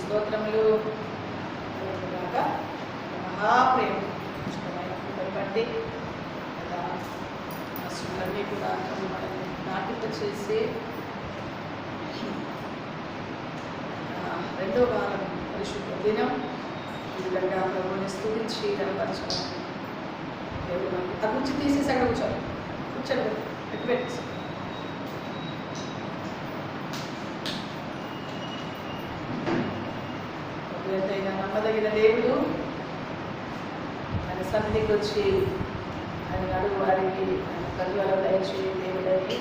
స్తోత్రములు మహాప్రేమ బట్టి మనసులన్నీ కూడా మనల్ని నాటింప చేసి రెండో వారం పరిశుద్ధ దినం ఈ విధంగా ప్రభువుని స్తుతించి కనపరచడం. దేవుడు మనకి అది నుంచి తీసేసి అక్కడ కూర్చోండి పెట్టి ఎంతైనా నమ్మదగిన దేవుడు ఆయన సన్నిధికి వచ్చి ఆయన అడుగు వారికి ఆయన కలువలో దయచి దేవుడని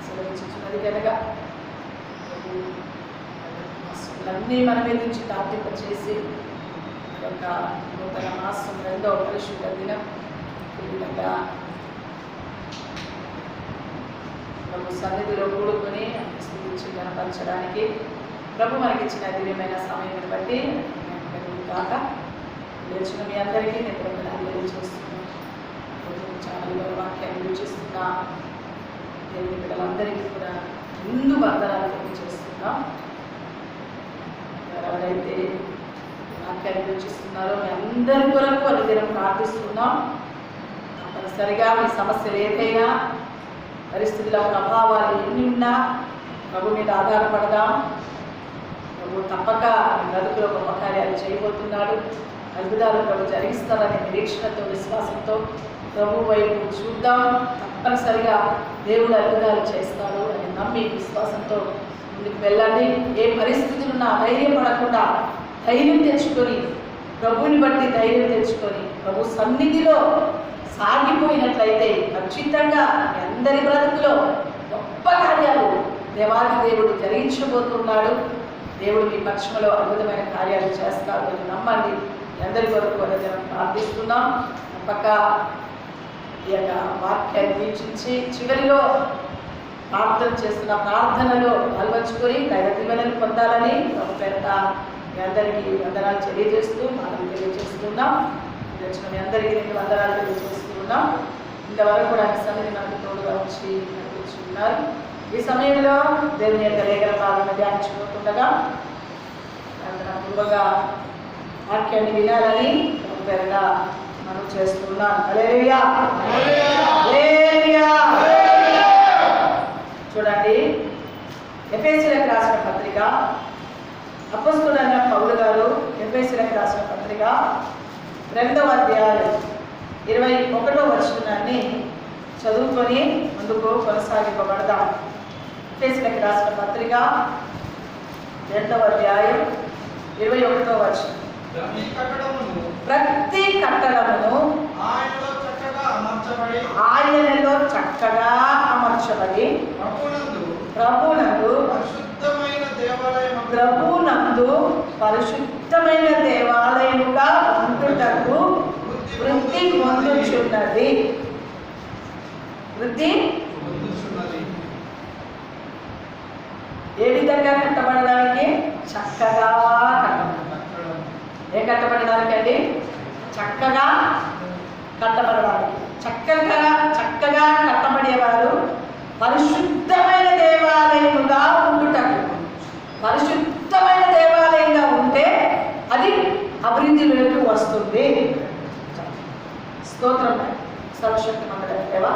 సెలవించున్నది కనుక అన్నీ మన మీద నుంచి తాటింప చేసి ఒక నూతన మాసం రెండో పరిశుద్ధ దినం ఈ విధంగా ప్రభు సన్నిధిలో కూడుకొని స్తుతించి కనపరచడానికి ప్రభు మనకి ఇచ్చిన దివ్యమైన సమయం బట్టి కాక లేచిన మీ అందరికీ నేను ప్రభుత్వాన్ని తెలియజేస్తున్నాను. ఛానల్లో వాక్యాన్ని వీక్షిస్తున్నా దేవుని పిల్లలందరికీ కూడా ముందు వందనాలు తెలియజేస్తున్నాం. ఎవరైతే వాక్యాన్ని వీక్షిస్తున్నారో మీ అందరి కొరకు అనుదినం ప్రార్థిస్తున్నాం. తప్పనిసరిగా మీ సమస్యలు ఏదైనా పరిస్థితుల ప్రభావాలు ఎన్ని ఉన్నా ప్రభు మీద ఆధారపడదాం. ప్రభు తప్పక బ్రతుకులో గొప్ప కార్యాలు చేయబోతున్నాడు. అద్భుతాలు ప్రభు జరిగిస్తారనే నిరీక్షణతో విశ్వాసంతో ప్రభు వైపు చూద్దాం. తప్పనిసరిగా దేవుడు అద్భుతాలు చేస్తాడు అని నమ్మి విశ్వాసంతో ముందుకు వెళ్ళండి. ఏ పరిస్థితులు ఉన్నా ధైర్యపడకుండా ధైర్యం తెచ్చుకొని ప్రభువుని బట్టి ధైర్యం తెచ్చుకొని ప్రభు సన్నిధిలో సాగిపోయినట్లయితే ఖచ్చితంగా మీ అందరి బ్రతుకులో గొప్ప కార్యాలు దేవాది దేవుడు జరిగించబోతున్నాడు. దేవుడు మీ పక్షంలో అద్భుతమైన కార్యాలు చేస్తాడు అని నమ్మండి. అందరి కొరకు అనుదినం ప్రార్థిస్తున్నాం. తప్పక ఈ యొక్క వాక్యాన్ని వీక్షించి చివరిలో ప్రార్థన చేస్తున్న ప్రార్థనలో పాల్పంచుకొని దైవ దీవెనలు పొందాలని ఒక పేరుట మీ అందరికీ వందనాలు తెలియజేస్తూ మనం తెలియజేస్తున్నాం. వచ్చిన మీ అందరికీ నేను వందనాలు తెలియజేస్తున్నాం. ఇంతవరకు కూడా సన్నిధి మనకు తోడుగా వచ్చి నడిపించుకున్నారు. ఈ సమయంలో దేవుని యొక్క లేఖన భాగంలో ధ్యానించుకుంటుండగా పూర్వగా వాక్యాన్ని వినాలని ఒక పేరుగా మనం చేస్తున్నాం. హల్లెలూయా హల్లెలూయా. చూడండి, ఎఫెసీయులకు రాసిన పత్రిక అపొస్తలుడైన పౌలు గారు ఎఫెసీయులకు రాసిన పత్రిక 2వ అధ్యాయం 21వ వచనాన్ని చదువుకొని ముందుకు కొనసాగింపబడదాం. ఎఫెసీయులకు రాసిన పత్రిక 2వ అధ్యాయం 21వ వచనం. ప్రతి కట్టడమును ఆయనలో చక్కగా అమర్చబడి ప్రభునందు పరిశుద్ధమైన దేవాలయముగా ఉండుటకు వృద్ధి పొందుచున్నది. వృద్ధి ఏ విధంగా కట్టబడడానికి? చక్కగా కట్టబడాలి. ఏ కట్టబడడానికి అండి? చక్కగా కట్టబడడానికి. చక్కగా కట్టబడేవారు పరిశుద్ధమైన దేవాలయముగా ఉండుటకు. పరిశుద్ధమైన దేవాలయంగా ఉంటే అది అభివృద్ధిలోకి వస్తుంది. స్తోత్రం. సర్వశక్తి మంగళ దేవా,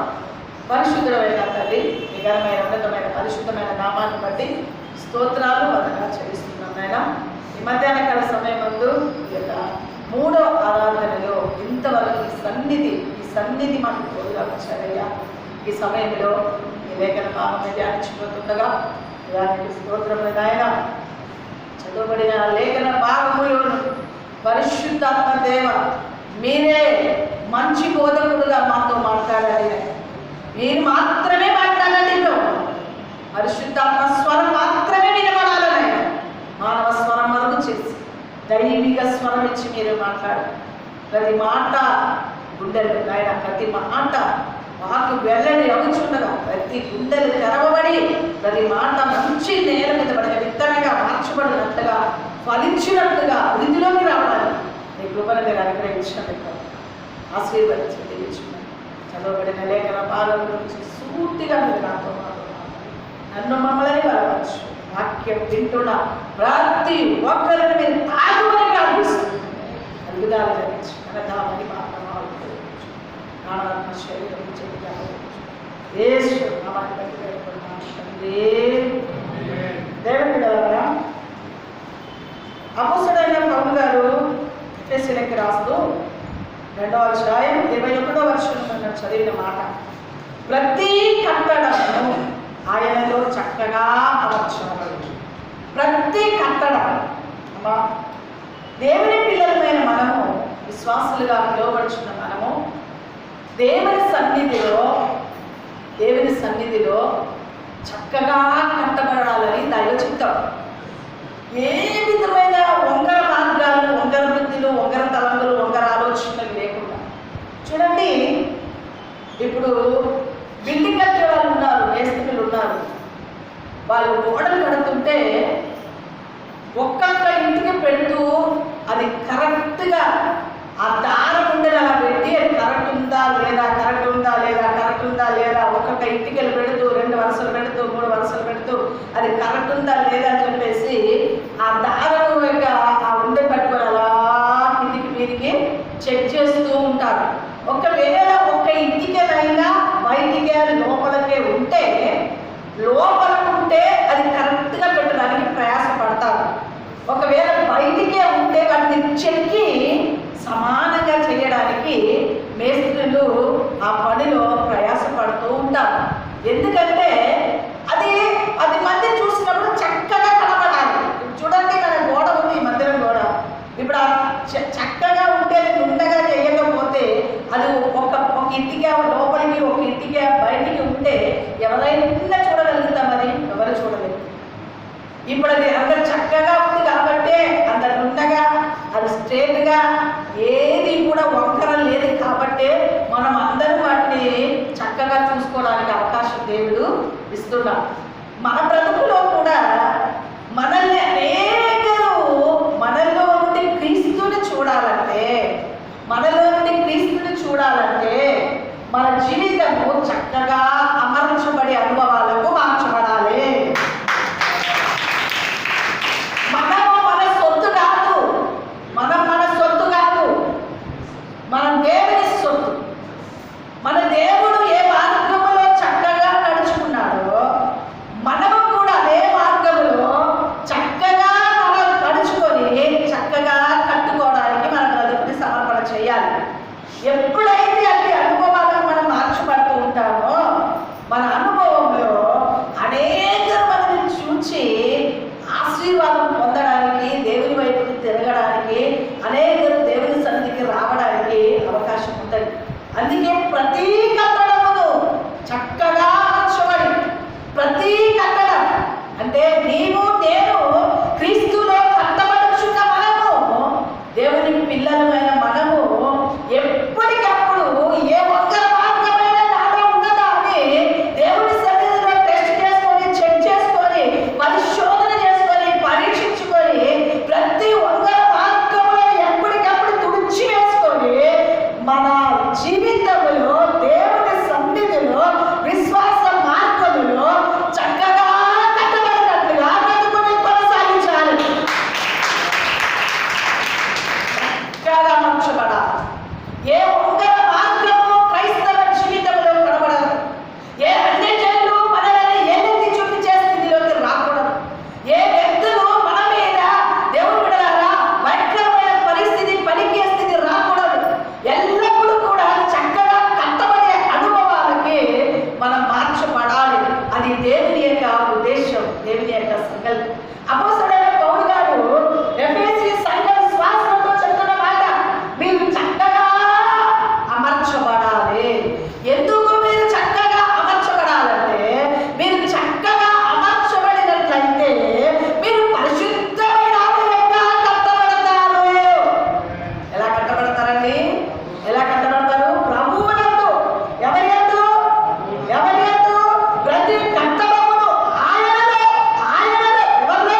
పరిశుద్ధమైన తల్లి, నిఘనమైన ఉన్నతమైన పరిశుద్ధమైన నామాన్ని బట్టి స్తోత్రాలు వందనాలు చెల్లిస్తున్నాం. నాయన ఈ మధ్యాహ్న కాల సమయం ముందు ఈ యొక్క 3వ ఆరాధనలో ఇంతవరకు ఈ సన్నిధి మాకు తోడుగా వచ్చారయ్యా. ఈ సమయంలో ఈ లేఖన భాగం ధ్యానించుకుంటుండగా దానికి స్తోత్రములు నాయన. చదువుబడిన లేఖన భాగములోను పరిశుద్ధాత్మ దేవ మీరే మంచి బోధకుడుగా మాతో మాట్లాడాలి. మీరు మాత్రమే మాట్లాడండి. పరిశుద్ధాత్మ స్వరం మాత్రమే వినబడాలని మానవ స్వరం మరుగు చేసి దైవిక స్వరం ఇచ్చి మీరు మాట్లాడాలి. ప్రతి మాట గుండెలు నాయన, ప్రతి మాట మాకు వెల్లడి అవుచుండగా ప్రతి గుండెలు తెరవబడి ప్రతి మాట మంచి నేల మీద పడిన విత్తనంగా మార్చబడినట్లుగా ఫలించినట్లుగా వృద్ధిలోకి రావాలి. నీ కృపను మీరు అనుగ్రహించినట్టు ఆశీర్వదించి తెలియచున్నాను. చదవబడిన లేఖన భాగం గురించి పూర్తిగా మీరు నాతో నన్ను మమ్మల్ని బలపరచు. వాక్యం వింటున్న ప్రతి ఒక్కరిని మీరు తాగుమని ప్రార్థిస్తుంది. అద్భుతాలు జరిగించి అనగామని మాత్రమే ప్రాణాత్మ శరీరం చెందిగా యేసు నామాన్ని బట్టి వేడుకుంటున్నాను తండ్రి. దేవుని బిడ్డలారా, అపోస్తలుడైన పౌలు గారు ఎఫెసీయులకు రాస్తూ 2వ అధ్యాయం 21వ వచనం చదివిన మాట, ప్రతి కట్టడము ఆయనలో చక్కగా అమర్చబడి. ప్రతి కట్టడం అమ్మా, దేవుని పిల్లలమైన మనము, విశ్వాసులుగా పిలువబడుచున్న మనము దేవుని సన్నిధిలో చక్కగా కట్టబడాలని దైవ చిత్తం. ఏ విధమైన వంగర మార్గాలు, వంగర బుద్ధులు, వంగర తలంపులు, వంగర ఆలోచనలు లేకుండా. చూడండి, ఇప్పుడు బిల్డింగ్ కట్టే వాళ్ళు ఉన్నారు, మేస్త్రీలు ఉన్నారు. వాళ్ళు గోడలు కడుతుంటే ఒక్కొక్క ఇంటికి పెడుతూ అది కరెక్ట్గా ఆ దారం ఉండేది అలా పెట్టి అది కరెక్ట్ ఉందా లేదా ఒక్కొక్క ఇంటికి వెళ్ళి పెడుతూ 2 వరుసలు పెడుతూ 3 వరుసలు పెడుతూ అది కరెక్ట్ ఉందా లేదా అని చెప్పేసి ఆ దారం ఆ ఉండే పట్టుకొని అలా కిందికి మీదికి చెక్ చేస్తూ ఉంటారు. ఒకవేళ ఒక్క ఇంటికేనైనా బయటికే లోపలకే ఉంటే అది కరెక్ట్గా పెట్టడానికి ప్రయాసపడతారు. ఒకవేళ బయటికే ఉంటే వాటిని చెక్కి సమానంగా చేయడానికి మేస్త్రులు ఆ పనిలో ప్రయాసపడుతూ ఉంటారు. ఎందుకంటే అది 10 మంది చూసినప్పుడు చక్కగా కనబడాలి. చూడండి, మన గోడ ఉంది, ఈ మందిరం గోడ. ఇప్పుడు ఆ చక్కగా ఉంటే ఉండగా చేయకపోతే అది ఒక ఇంటికి లోపలికి, ఒక ఇంటికి బయటికి ఉంటే ఎవరైనా చూడగలుగుతాం, అది ఎవరు చూడలేదు. ఇప్పుడు అది అందరు చక్కగా ఉంది కాబట్టి అందరు ఉండగా అది స్ట్రేట్గా ఏది కూడా వంకర లేదు కాబట్టి మనం అందరం వాటిని చక్కగా చూసుకోవడానికి అవకాశం దేవుడు ఇస్తున్నాడు. మన బ్రతుకులో కూడా మనల్ని అనేకరు మనలో నుండి క్రీస్తుని చూడాలంటే మన జీవితము చక్కగా అమర్చబడి అనుభవాలకు మార్చబడాలి. మనం మన సొత్తు కాదు, మనం దేవుని సొత్తు. మన దేవుడు ఏ మార్గంలో చక్కగా నడుచుకున్నాడో మనము కూడా అదే మార్గంలో చక్కగా నడుచుకొని చక్కగా కట్టుకోవడానికి మన బ్రతుకుని సమర్పణ చేయాలి. ఎప్పుడైతే అన్ని అనుభవాలను మనం మార్చబడుతూ ఉంటామో మన అనుభవంలో అనేకరు మనల్ని చూచి ఆశీర్వాదం పొందడానికి, దేవుని వైపుకి తిరగడానికి, అనేకరు దేవుని సన్నిధికి రావడానికి అవకాశం ఉంటుంది. అందుకే ప్రతి కట్టడమును చక్కగా అమర్చబడి, ప్రతి కట్టడం అంటే నీవు నేను క్రీస్తులో కట్టబడుచున్న మనము, దేవుని పిల్లలమైన మనము ఎప్పటికప్పుడు ఏ ఒక్క మార్గమైన నాలో ఉన్నదా అని దేవుని సన్నిధిలో టెస్ట్ చేసుకొని, చెక్ చేసుకొని, పరిశోధన చేసుకొని, పరీక్షించుకొని, ప్రతి ఒక్క మార్గంలో ఎప్పటికప్పుడు తుడిచి వేసుకొని మన జీవితంలో దేవుని సన్నిధిలో విశ్వాస మార్గములో చక్కగా కట్టబడినట్లుగా కట్టుకొని కొనసాగించాలి. చక్కగా మార్చబడాలి. ఏ ఒక్క మార్గము క్రైస్తవ జీవితంలో కనబడదు. ఏ అన్యజనులు మనల్ని ఏదైతే చూపించే స్థితిలోకి రాకూడదు. ఏ వ్యక్తులు మన మీద దేవుని బిడ్డలారా భయంకరమైన పరిస్థితి, పలికే స్థితి రాకూడదు. ఎల్లప్పుడూ కూడా చక్కగా కట్టబడే అనుభవాలకి మనం మార్చబడాలి. అది దేవుని యొక్క ఉద్దేశం, దేవుని యొక్క సంకల్పం. అపోస్తలుడైన పౌలు గారు ఎఫెసీ సంఘ విశ్వాసంతో చెప్తున్న మాట, మీరు చక్కగా అమర్చబడాలి. ఎందుకు మీరు చక్కగా అమర్చబడాలంటే, మీరు చక్కగా అమర్చబడినట్లయితే మీరు పరిశుద్ధమైన ఆలయంగా కట్టబడతారు. ఎలా కట్టబడతారండి? ఎలా కట్టబడతారు? ప్రభువునందు. ఎవరి యందు? ప్రతి కట్టడమును ఆయనలో. ఎవరిలో?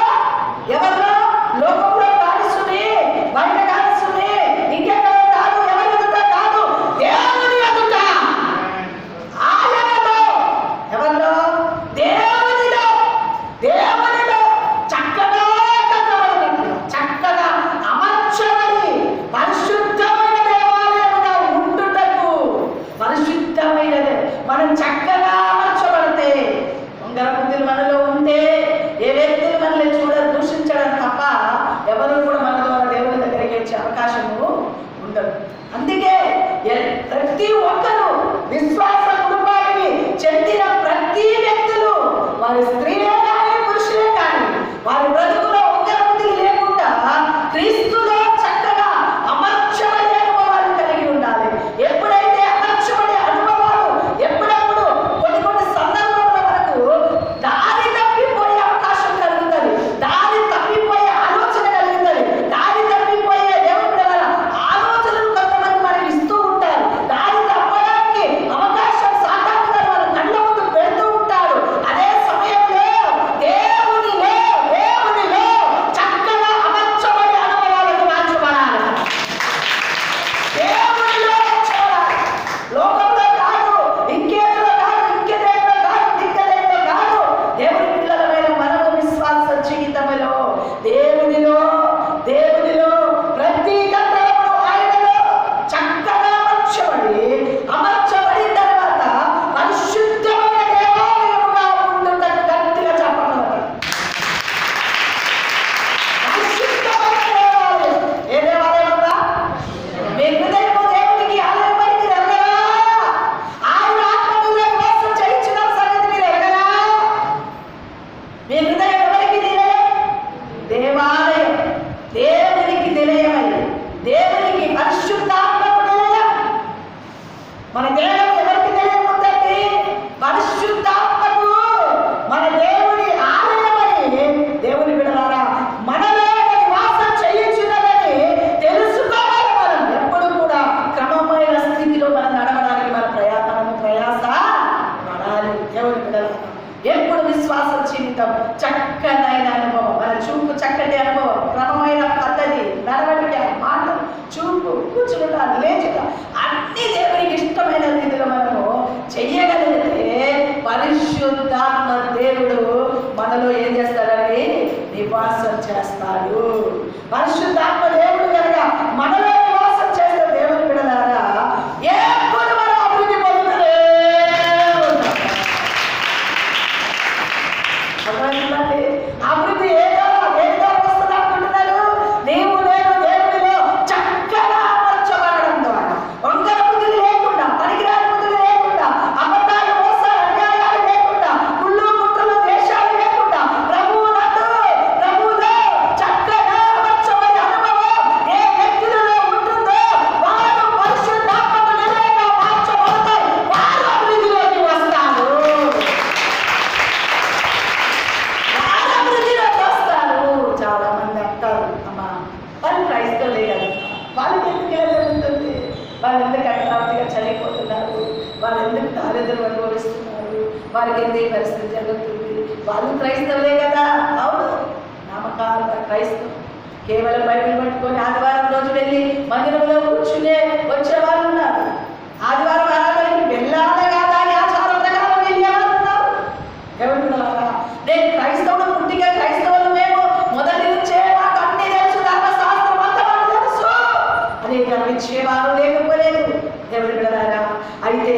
లేచుట అన్ని దేవునికి ఇష్టమైన రీతిలో మనము చెయ్యగలిగితే పరిశుద్ధాత్మ దేవుడు మనలో ఏం చేస్తాడండి? నివాసం చేస్తాడు. పరిశుద్ధాత్మ దేవుడు కనుక మనలో నివాసం చేస్తే దేవుని బిడ్డలారా ఎప్పుడు మనం అభివృద్ధి పొందుతూనే ఉంటాం. అభివృద్ధి ఏదో వస్తుంది అనుకుంటున్నారు. నీవు నేను దేవుడిలో చక్కగా అమర్చబడడం ద్వారా వంకర బుద్ధులు లేకుండా, పనికిరాని బుద్ధులు లేకుండా, అబద్ధాలు, మోసాలు, అన్యాయాలు లేకుండా, కుళ్ళు కుట్రలు, దేశాలు లేకుండా ప్రభువులో చక్కగా అమర్చబడే అనుభవం ఏ వ్యక్తులలో ఉంటుందో వారు పరిశుద్ధాత్మకు నిలయంగా మార్చబడతారు. వారు అభివృద్ధిలోకి వస్తారు. చాలా మంది అంటారు, అమ్మా వాళ్ళు క్రైస్తవులే కదా, వాళ్ళకి ఎందుకు ఇలా జరుగుతుంది, వాళ్ళు ఎందుకు అట్రాక్ట్గా చనిపోతున్నారు, వాళ్ళు ఎందుకు దారిద్ర్యం అనుభవిస్తున్నారు, వారికి ఎందుకు పరిస్థితి జరుగుతుంది, వాళ్ళు క్రైస్తవులే కదా. అవును, నామకారంగా క్రైస్తవం. కేవలం బైబిల్ పట్టుకొని ఆదివారం రోజు వెళ్ళి మందిరంలో కూర్చునే వచ్చే వాళ్ళు ఉన్నారు. ఆదివారం ఆరాధనకి వెళ్ళాలి కాదా అని ఆచారం ప్రకారం వెళ్ళేవారు ఉన్నారు. ఎవరు కూడా నేను క్రైస్తవుడు, పుట్టిగా క్రైస్తవులు మేము, మొదటి నుంచే మాకు అన్ని తెలుసు, ధర్మశాస్త్రం అంతా మాకు తెలుసు అని గర్వించేవారు లేకపోలేదు. దేవుడి బిడ్డలారా, అయితే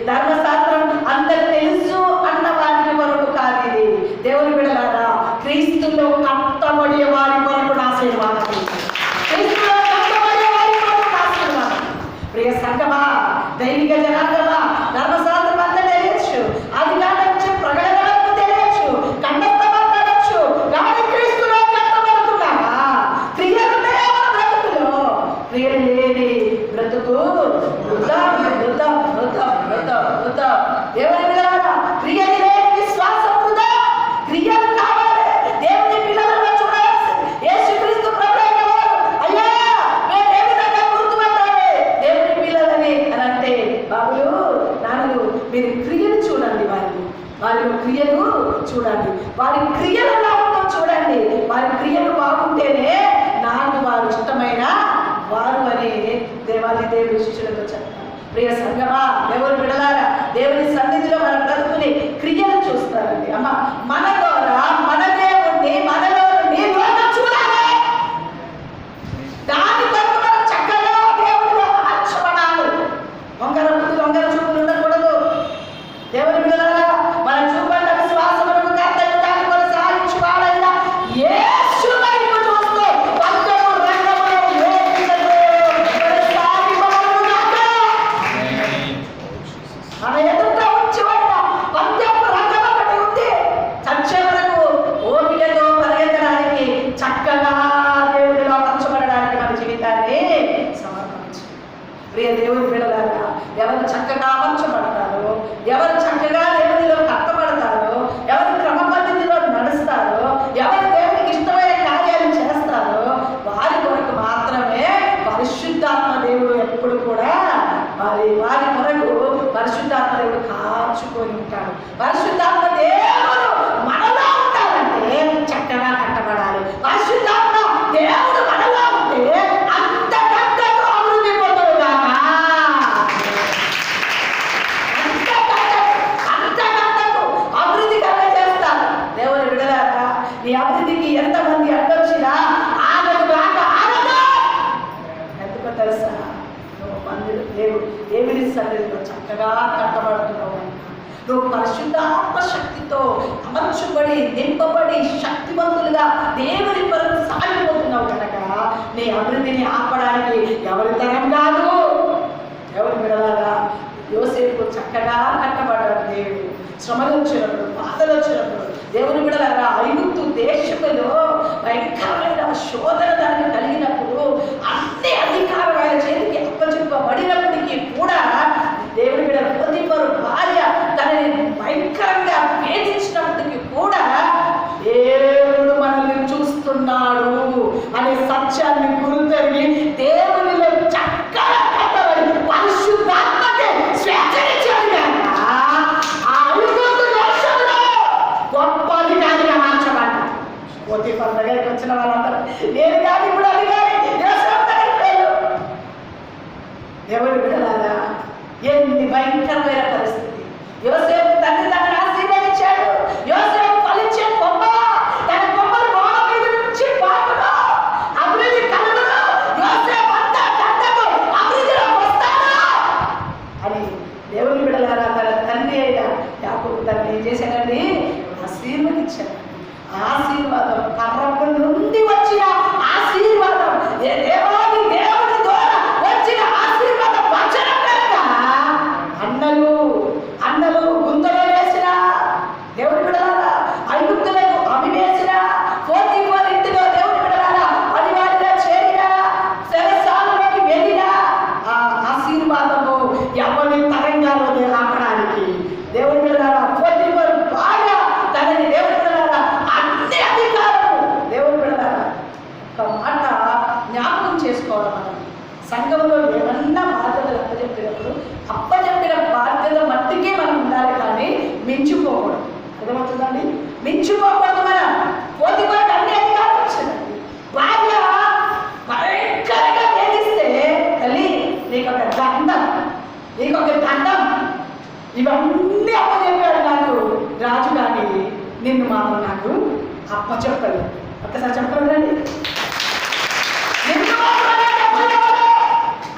ధర్మశాస్త్రం అందరికి తెలుసు అన్న వారి కొరకు కాదు ఇది. దేవుడి బిడ్డలారా, క్రీస్తులో కట్టబడే వారి కొరకు ఆశీర్వాదం. క్రీస్తులో కట్టబడే వారి కొరకు ఆశీర్వాదం. ప్రియ సంఘమా, దైవిక జనాంగమా, ధర్మశాస్త్రం అంతా తెలియచ్చు, అది కావచ్చు ప్రకటన వరకు తెలియచ్చు, కంఠస్థమనొచ్చు, కానీ క్రీస్తులో కట్టబడుతున్నావా? క్రియలు బ్రతుకులో క్రియలు లేని బ్రతుకు వృధా. దేవుని పిల్లలారా, క్రియలు లేని విశ్వాసం వృధా. క్రియలు కావాలి. దేవుని పిల్లలను చూడాల్సి యేసుక్రీస్తు ప్రభువైన వారు, అయ్యా మేము ఏ విధంగా గుర్తుపట్టాలి దేవుని పిల్లలని అని అంటే, బాబులు నాన్నలు మీరు క్రియలు చూడండి, వారిలో క్రియలు చూడండి, వారి క్రియలు ఎలా ఉందో చూడండి. వారి క్రియలు బాగుంటేనే నాకు వారు ఇష్టమైన వారు అని దేవాది దేవుడి శిష్యులతో చెప్తారు. ప్రియ సంగమా, దేవుని బిడలారా, దేవుని సన్నిధిలో మన బ్రతుకుని క్రియలు చూస్తారండి. అమ్మ, మన ద్వారా మన దేవుణ్ణి మనలో నుండి లోకం చూడాలి. దాని కొరకు మనం చక్కగా దేవుడిలో మార్చబడాలి. వంకర బుద్ధులు, వంకర చూపులు ఉండకూడదు. దేవుని బిడ్డలారా, మన చూపండి విశ్వాసమునకు కర్తయు దాని కొనసాగించు వాడైన యేసు వైపు చూస్తూ పందెపు రంగములో కొనసాగింపబడుగాక. మన ఎదుట ఉంచబడిన పందెపు రంగం ఒకటి ఉంది. చచ్చే వరకు ఓపికతో పరిగెత్తడానికి, చక్కగా దేవుడిలో అమర్చబడడానికి మన జీవితాన్ని సమర్పించు. ప్రియ దేవుని బిడ్డలారా, ఎవరు చక్కగా అమర్చబడతారో, ఎవరు చక్కగా దేవునిలో కట్టబడతారో, ఎవరు క్రమ పద్ధతిలో నడుస్తారో, ఎవరు దేవునికి ఇష్టమైన కార్యాలు చేస్తారో వారి కొరకు మాత్రమే పరిశుద్ధాత్మ దేవుడు ఎప్పుడు కూడా వారి కొరకు పరిశుద్ధాత్మ దేవుడు కాచుకొని ఉంటాడు. పరిశుద్ధాత్మ దేవుడు మనలో ఉండాలంటే చక్కగా కట్టబడాలి. పరిశుద్ధాత్మ దేవుడు మనలో ఉంటే అంతకంటే అభివృద్ధి పొందుగాక. అభివృద్ధి కలగజేస్తారు. దేవుని బిడ్డలారా, నీ అభివృద్ధికి ఎంతమంది అడ్డొచ్చినా ఆగదు కాక ఆగదు. ఎందుకో తెలుసా? నువ్వు మందిరం దేవుని సన్నిధిలో చక్కగా కట్టబడుతున్నావు. నువ్వు పరిశుద్ధాత్మ శక్తితో అమర్చబడి, నింపబడి, శక్తివంతులుగా దేవుని కొరకు సాగిపోతున్నావు కనుక నీ అభివృద్ధిని ఆపడానికి ఎవరి తరం కాదు. ఎవరి బిడలాగా యోసేపు చక్కగా కట్టబడ్డాడు. దేవుడు శ్రమలు వచ్చినప్పుడు, బాధలు వచ్చినప్పుడు దేవుని బిడలారా, ఐగుప్తు దేశంలో భయంకరమైన శోధన దానికి కలిగినప్పుడు అన్ని అధికారం ఆయన చేతికి అప్పచెప్పబడినప్పటికీ కూడా దేవుని బిడ్డ పోతీఫరు భార్య తనని భయంకరంగా వేధించినప్పటికీ కూడా దేవుడు మనల్ని చూస్తున్నాడు అనే సత్యాన్ని గుర్తెరిగి దేవునిలో చక్కగా కట్టబడి పరిశుద్ధాత్మకే స్వేచ్ఛనిచ్చాడు కనుక ఆ ఐగుప్తు దేశంలో గొప్ప అధికారిగా మార్చబడ్డాడు. పోతీఫరు దగ్గరికి వచ్చిన వాళ్ళందరూ నేను కానీ ఇప్పుడు అధికారి యోసేపు దగ్గరికి వెళ్ళు. ఎవరు బిడ్డలారా, ఎన్ని భయంకరమైన పరిస్థితి. యోసేపు తండ్రి తనని ఆశీర్వదించాడు. యోసేపు ఫలించే కొమ్మ, తన కొమ్మలు గోడ మీద నుంచి పాకును, అభివృద్ధి కలుగును, యోసేపు అంతా గంటకు అభివృద్ధిలోకి వస్తాడు అని దేవుని బిడ్డలారా తన తండ్రి అయిన యాకోబు తనని ఏం చేశాడండి? ఆశీర్వదించాడు. ఆశీర్వాదం కర్రపు నుండి వచ్చిన ఆశీర్వాదం, దేవాది దేవుని ద్వారా వచ్చిన ఆశీర్వాదం వచనం కనుక అన్నలు గుంతలో వేసిన దేవుని బిడ్డలారా, ఐగుప్తులకు అమ్మివేసిన, పోతీఫర్ ఇంటిలో దేవుని బిడ్డలారా పనివాడిగా చేరిన, చెరసాలలోకి వెళ్ళిన ఆ ఆశీర్వాదము ఎవరి తరంగాలోనే రావడానికి దేవుని బిడ్డలారా పోతీఫర్ బాగా తనని దేవుని బిడ్డలారా అన్ని అధికారము దేవుని బిడ్డలారా ఒక మాట జ్ఞాపకం చేసుకోవడం. మనం సంఘంలో ఏమన్నా బాధ్యతలు అప్పచెప్పిన బాధ్యత మట్టికే మనం ఉండాలి, కానీ మించిపోకూడదు. అర్థమవుతుందండి? మించిపోకూడదు. మనం పోతీఫర్కి అన్ని అధికారం వచ్చిందండి. భార్య భయంకరంగా వేధిస్తే, తల్లి నీకొక దండం, ఇవన్నీ అప్పచెప్పాడు నాకు రాజు, కానీ నిన్ను మాత్రం నాకు అప్పచెప్పలేదు. ఒక్కసారి చెప్పలేదండి.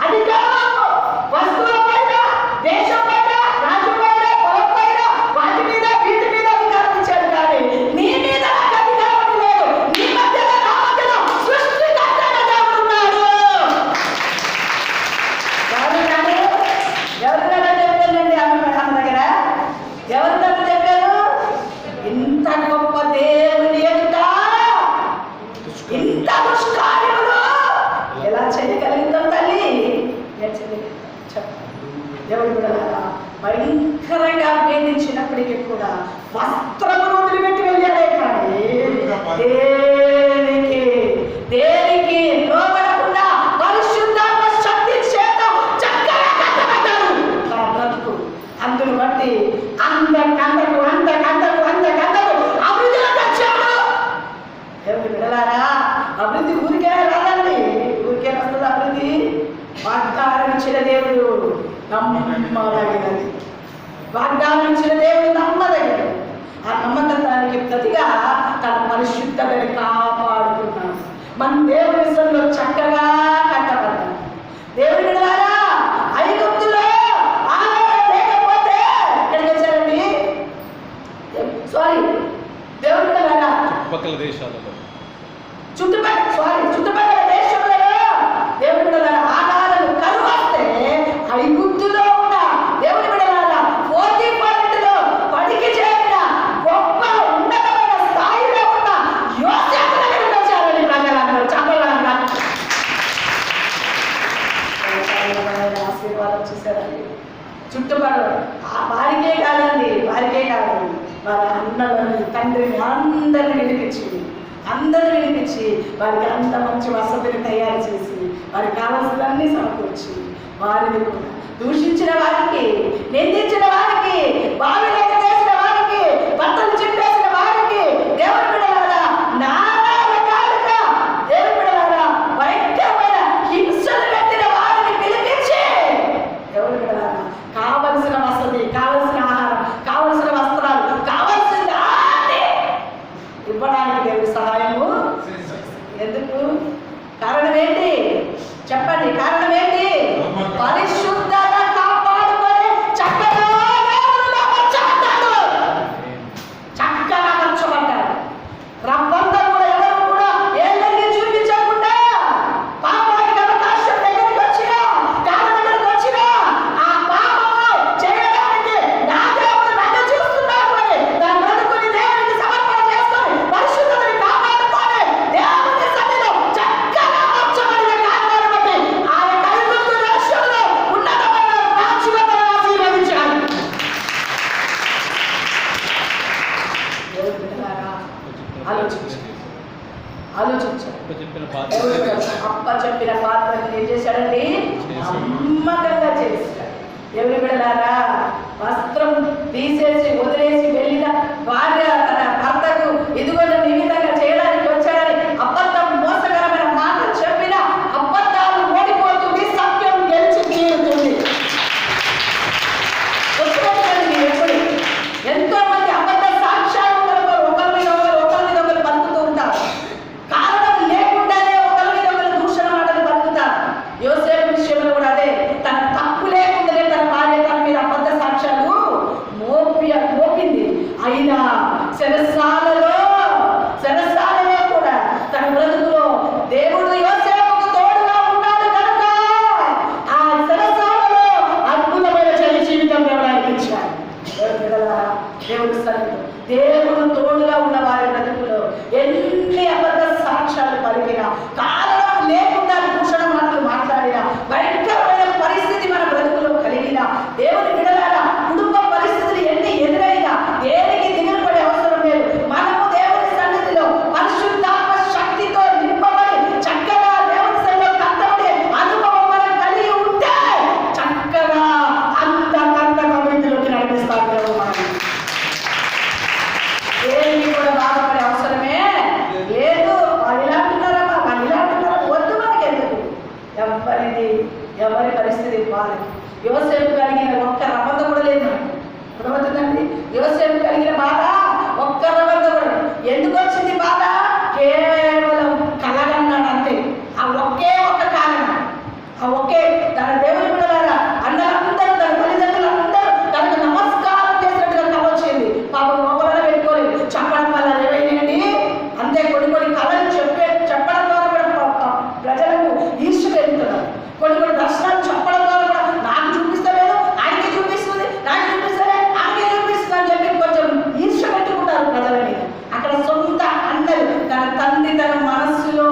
అధికారం వస్తువుల పైన, దేశం పైన, రాజు పైన, పొలం పైన, వాటి మీద వీటి మీద అధికారం ఇచ్చాడు, కానీ నీ మీద నాకు అధికారం లేదు. నీ మధ్యలో నా మధ్యలో సృష్టికర్తగా దేవుడు ఉన్నాడు. ఎవరికైనా చెప్పానండి ఆమె దగ్గర, ఎవరికైనా చెప్పారు? ఇంత గొప్ప దేవుని ఎదుట ఇంత దుష్కార్యములు ఎలా చేయగలుగుతాం తల్లి? దేవుడు బిడ్డలారా భయంకరంగా వేధించినప్పటికీ కూడా వస్త్రమును వదిలిపెట్టి వెళ్ళాడే, కానీ దేనికి లోబడకుండా పరిశుద్ధాత్మ శక్తి చేత చక్కగా కట్టబడ్డాడు తన బ్రతుకు. అందును బట్టి అంతకంతకు అభివృద్ధిలోకి వచ్చాడు. దేవుడు బిడ్డలారా అభివృద్ధి ఊరికే రాదండి. ఊరికే వస్తుంది అభివృద్ధి. వాగ్దానం ఇచ్చిన దేవుడు నమ్మదగినది. వాగ్దానం ఇచ్చిన దేవుడు నమ్మదగినది. ఆ నమ్మకత్వానికి ప్రతిగా తన పరిశుద్ధతని కాపాడుకున్నాడు. మన దేవుని విషయంలో చక్కగా కట్టబడ్డాడు. దేవుని బిడ్డలారా ఐగుప్తులో ఆహారం లేకపోతే ఎక్కడికి వచ్చారండి? దేవుని బిడ్డలారా చుట్టుపక్కల దేశంలో దేవుని బిడ్డలారా ఆహారం కరువు వస్తే ఐగుప్తులో ఉన్న దేవుని బిడ్డలారా పోతీఫర్ ఇంటిలో పనికి చేరిన గొప్ప ఉన్నతమైన స్థాయిలో ఉన్న యోసేపు దగ్గరికి వచ్చారండి ప్రజలందరూ. చెప్పగలరా? ఆశీర్వాదం చూశారండి. చుట్టుపక్కల వారికే కాదు, వారి అన్నలని, తండ్రిని అందరిని వినిపించి వారికి అంత మంచి వసతిని తయారు చేసి వారికి కావాల్సినవన్నీ సమకూర్చి వారిని కూడా దూషించిన వారికి, నిందించిన వారికి, బావిలో చేసిన వారికి, బట్టలు చింపేసిన వారికి దేవుని బిడ్డలారా నానా రకాలుగా దేవుని బిడ్డలారా భయంకరమైన హింసలు పెట్టిన వారిని పిలిపించి దేవుని బిడ్డలారా కావలసిన వసతి, కావలసిన ఆహారం, కావలసిన వస్త్రాలు, కావలసిన ఇవ్వడానికి దేవుడి సహాయము. ఎందుకు? కారణం ఏంటి చెప్పండి? కారణం ఏంటి? పరిశుద్ధత కాపాడుకొని చక్కగా అమర్చబడ్డాడు. రబ్బంతా కూడా ఎవరు కూడా ఏళ్ళని చూపించకుండా పాపానికి అవకాశం దగ్గరికి వచ్చినా, కాళ్ళ దగ్గరికి వచ్చినా ఆ పాపము చేయడానికి నా దేవుడు నన్ను చూస్తున్నాడు అని దాని బ్రతుకుని దేవునికి సమర్పణ చేసుకొని పరిశుద్ధతని కాపాడుకొని దేవుని సన్నిధిలో చక్కగా అమర్చబడిన కారణాన్ని బట్టి ఆయన ఐగుప్తు దేశంలో ఉన్నతమైన రాజుగా ఆశీర్వదించాడు. ఆలోచించాడు. అప్పచెప్పిన పాత్రను ఏం చేశాడండి? నమ్మకంగా చేశాడు. ఎవరి బిడ్డలారా వస్త్రం తీసేసి వదిలేసి వెళ్ళిన భార్య తన భర్తకు ఇదిగో ఈ విధంగా చేయడానికి వచ్చాడని అబద్ధం మోసకరమైన మాట చెప్పిన అబద్ధాలు ఓడిపోతుంది, సత్యం గెలిచి తీరుతుంది. ఏమైంది? ఎవరి పరిస్థితి బాధ. యోసేపు కలిగిన ఒక్క రవంత కూడా లేదు. అర్థమవుతుందండి? యోసేపు కలిగిన బాధ ఒక్క రవంత కూడా. ఎందుకు వచ్చింది బాధ? కేవలం కలగన్నాడు అంతే. ఆ ఒకే ఒక్క కారణం, ఆ ఒకే తన దేవుని బిడ్డలారా అందరూ తన తల్లిదండ్రులందరూ తనకు నమస్కారం చేసినట్టుగా కళ వచ్చింది. పాపం లోపల పెట్టుకోలేదు. చెప్పడం వల్ల ఏమైనాయండి? అంతే. కొన్ని కళలు చెప్పడం ద్వారా కూడా ప్రజలకు ఈర్ష పెరుగుతున్నారు. కొన్ని దర్శనాలు చెప్పడం ద్వారా కూడా నాకు చూపిస్తలేదు, ఆయనకి చూపిస్తుంది, నాకు చూపిస్తలే, ఆయనకి చూపిస్తుంది అని చెప్పి కొంచెం ఈర్ష పెట్టుకుంటారు ప్రజల మీద. అక్కడ సొంత అన్నలు తన తండ్రి తన మనస్సులో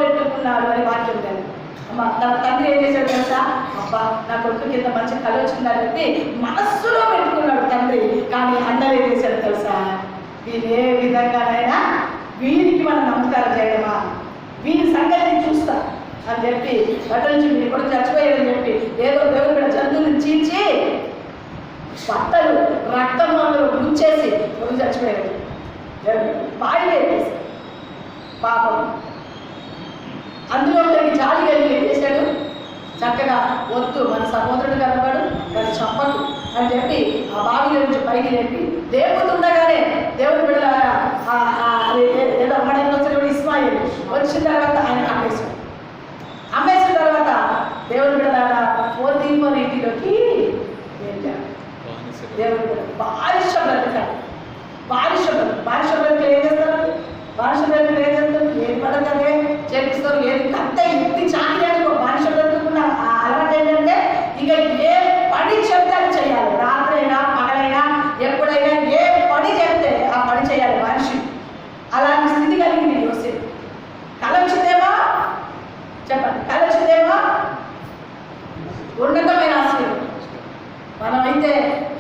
పెట్టుకున్నాడు అని వాక్యం లేదు. అమ్మ తన తండ్రి ఏం చేశాడు తెలుసా? అబ్బా నా కొడుకు కింద మంచి కళ వచ్చిందని చెప్పి మనస్సులో పెట్టుకున్నాడు తండ్రి. కానీ అన్నలు ఏం చేశాడు తెలుసా? వీరు ఏ విధంగానైనా వీరికి మనం నమస్కారం చేయడమా, వీరి సంగతిని చూస్తా అని చెప్పి బట్టల నుంచి మీ కొడుకు చచ్చిపోయాడని చెప్పి ఏదో దేవుడు కూడా జంతువులను చీల్చి బట్టలు రక్తంలో ముంచేసి కొడుకు చచ్చిపోయాడు. బాడీ వేసేసి పాపం అందులో కలిగి జాలి కలిగి ఏం చేశాడు? చక్కగా వద్దు, మన సహోదరుడు కలవాడు, వాడు చంపకు అని చెప్పి ఆ బావిలో నుంచి పైకి లేపి లేపుతుండగానే దేవుడు బిడ్డలారా ఏదో అమ్మడానికి వచ్చిన ఇస్మాయిల్ వచ్చిన తర్వాత ఆయన అమ్మేసిన తర్వాత దేవుడు బిడ్డలారా పోతీఫర్ ఇంటిలోకి వెళ్ళాడు. దేవుడు బిడ్డ బారిష బ్రతకాడు. బారిష బ్రతుకులు ఏం చేస్తారు? బారిష బ్రతుకులు ఏం చేస్తారు? ఏది పడకదే చేపిస్తారు. ఏది కత్త ఇంటి చాకరీ అనుకో. బారిష బ్రతుకున్న అలవాటు ఏంటంటే ఇక ఏ పని చెప్తే అది చేయాలి. రాత్రైనా పగలైనా ఎప్పుడైనా ఏ పని చెప్తే ఆ పని చేయాలి మనిషి. అలాంటి స్థితి కలిగింది యోసేపు. కళ వచ్చిందేమో చెప్పండి, కళ వచ్చిందేమో ఉన్నతమైన ఆశయం. మనమైతే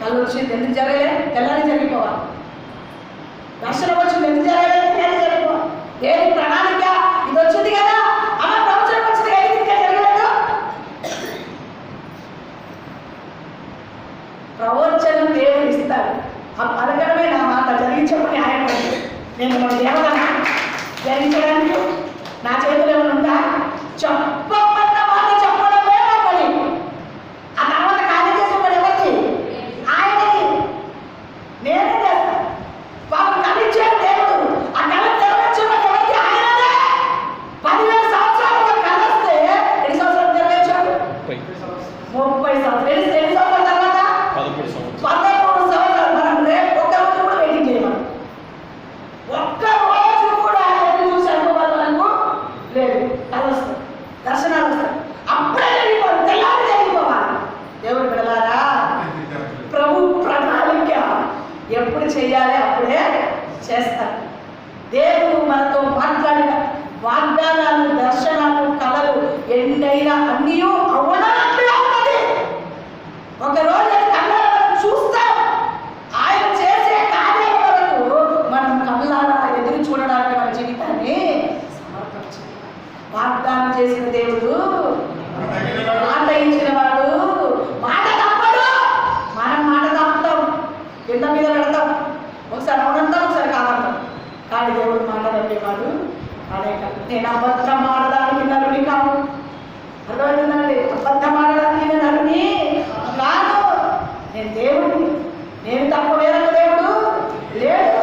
కళ వచ్చింది ఎందుకు జరగలే? తెల్లని జరిగిపోవాలి. దర్శనం వచ్చింది ఎందుకు జరగలేదు? తెల్లని జరిగిపోవాలి. ఏది ప్రణాళిక? ఇది వచ్చింది కదా, అమ్మ ప్రవచనం వచ్చింది కదా, ఇంకా జరగలేదు. ప్రవచనం దేవుడు ఇస్తాడు. ఆ పలకడమే నా మాట జరిగించమని ఆయన. నేను మన దేవతను జరిగించడానికి నా చేతులు ఏమైనా ఉందా? చెప్పమన్న మాట చెప్పడమే నా పని. ఆ తర్వాత కార్యం చేసేవాడు ఎవరికి? ఆయనకి. నేనే చేస్తాను. పాపం కలిగించాడు దేవుడు. ఆ కళ నెరవేర్చేవాడు ఎవరికి? ఆయననే. 10,000 సంవత్సరాలుగా కళ వస్తే ఎన్ని సంవత్సరాలు నెరవేర్చాడు? 30 సంవత్సరాలు. ఎన్ని సంవత్సరాల తర్వాత? 13 సంవత్సరాలు. మనం రేపు ఒక్క రోజు కూడా వెయిటింగ్ చేయమని. ఒక్క రోజు కూడా ఎదురు చూసి అనుకోవాలి మనకు లేదు. కళ వస్తుంది, దర్శనాలు వస్తాయి. అప్పుడే జరిగిపోవాలి, తెల్లారి జరిగిపోవాలి. దేవుడు బిడ్డలారా ప్రభు ప్రణాళిక ఎప్పుడు చేయాలి అప్పుడే చేస్తారు. దేవుడు మనతో మాట్లాడిన వాగ్దానాలు, దర్శనాలు, కళలు ఎన్నైనా అన్నీ అవునట్లే ఉన్నది. ఒకరోజు కళ్ళారా చూస్తాం. ఆయన చేసే కార్యాల వరకు మనం కళ్ళారా ఎదురు చూడడానికి మన జీవితాన్ని సమర్పించాలి. వాగ్దానం చేసిన దేవుడు, మాట ఇచ్చిన వాడు మాట తప్పడు. మనం మాట తప్పుతాం, కింద మీద పెడతాం, ఒకసారి అవునంటాం, ఒకసారి కాదంటాం. కానీ దేవుడు మాట తప్పేవాడు అదే కాదు. నేను అబద్ధం ఆడడానికి నరుని కాదు. అర్థమవుతుందండి? అబద్ధం ఆడడానికి నేను నరుని కాదు. నేను దేవుడిని. నేను తప్ప వేరొక దేవుడు లేడు.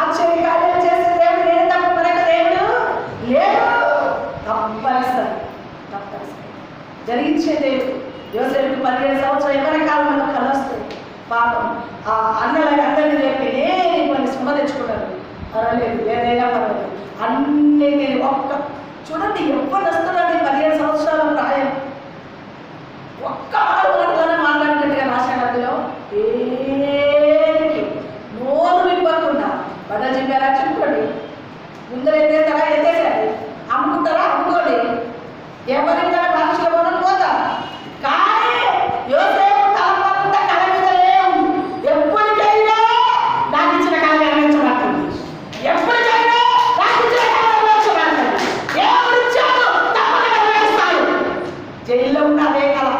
ఆశ్చర్య కార్యాలు చేసే దేవుడు నేను తప్ప మరొక దేవుడు లేడు. తప్పనిసరి జరిగించే దేవుడు. యోసేపు 17 సంవత్సరాలు ఎవరి కాలంలో కళ వస్తుంది. పాపం ఆ అన్నలాగా అందరినీ చెప్పి నేను కొన్ని సుమ తెచ్చుకున్నాను. పర్వాలేదు, ఏదైనా పర్వాలేదు, అన్నిటిని ఒక్క చూడండి ఎవరు వస్తున్నాడు 17 సంవత్సరాల ప్రాయం. ఒక్క మాటలోనే మాట్లాడినట్టుగా రాశాడు అందులో. నోరు విప్పకుండా బట్టలు చెప్పారా? చెప్పుకోండి. ముందర ఎత్తేస్తారా? ఎత్తేసాడు. అమ్ముకుంటారా? అమ్ముకోండి. ఎవరైనా మనుషుల మనం పోతాం. కానీ యోసేపు తలపకుండా కళ మీదనే ఉంది. ఎప్పటికైనా నాకు ఇచ్చిన కళ నెరవేర్చబడుతుంది. ఎప్పటికైనా నాకు ఇచ్చిన కళ నెరవేర్చబడుతుంది. దేవుడు ఇచ్చాడు, తప్పక నెరవేరుస్తాడు. జైల్లో ఉన్న అదే కళ,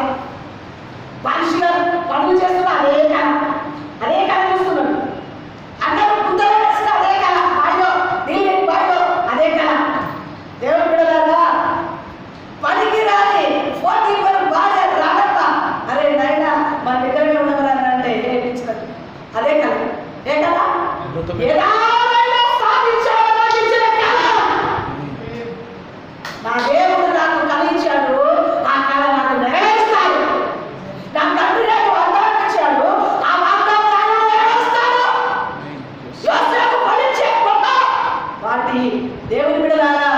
నా దేవుడు నాకు కలిగించాడు, ఆ కళ నాకు నెరవేరుస్తాడు. నా తండ్రి నాకు వాగ్దానం ఇచ్చాడు, ఆ వాగ్దానం నాకు నెరవేరుస్తాడు. యోసేపు ఫలించే కొత్త వాటి దేవుని బిడ్డలారా,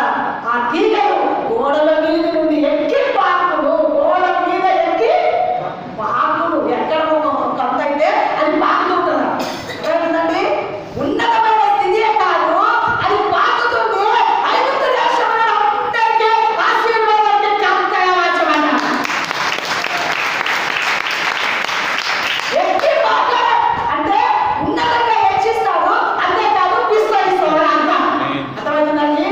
ఆ తీగలు గోడల మీద నుండి ఎక్కి పాకులు, గోడ మీద ఎక్కి పాకులు, ఎక్కడ ఒక అంత అయితే అది పాకుతుంటుందా? ఏమిటండి? ఉన్నతమైన స్థితియే కాదు, అది పాకుతుంది. ఐగుప్తు దేశంలో అందరికీ ఆశీర్వాదానికి కాంతగా మార్చమన్నా. ఎక్కి పాకడం అంటే ఉన్నతంగా హెచ్చిస్తాడు, అంతేకాదు విస్తరిస్తాడు అంట. అర్థమవుతుందండి?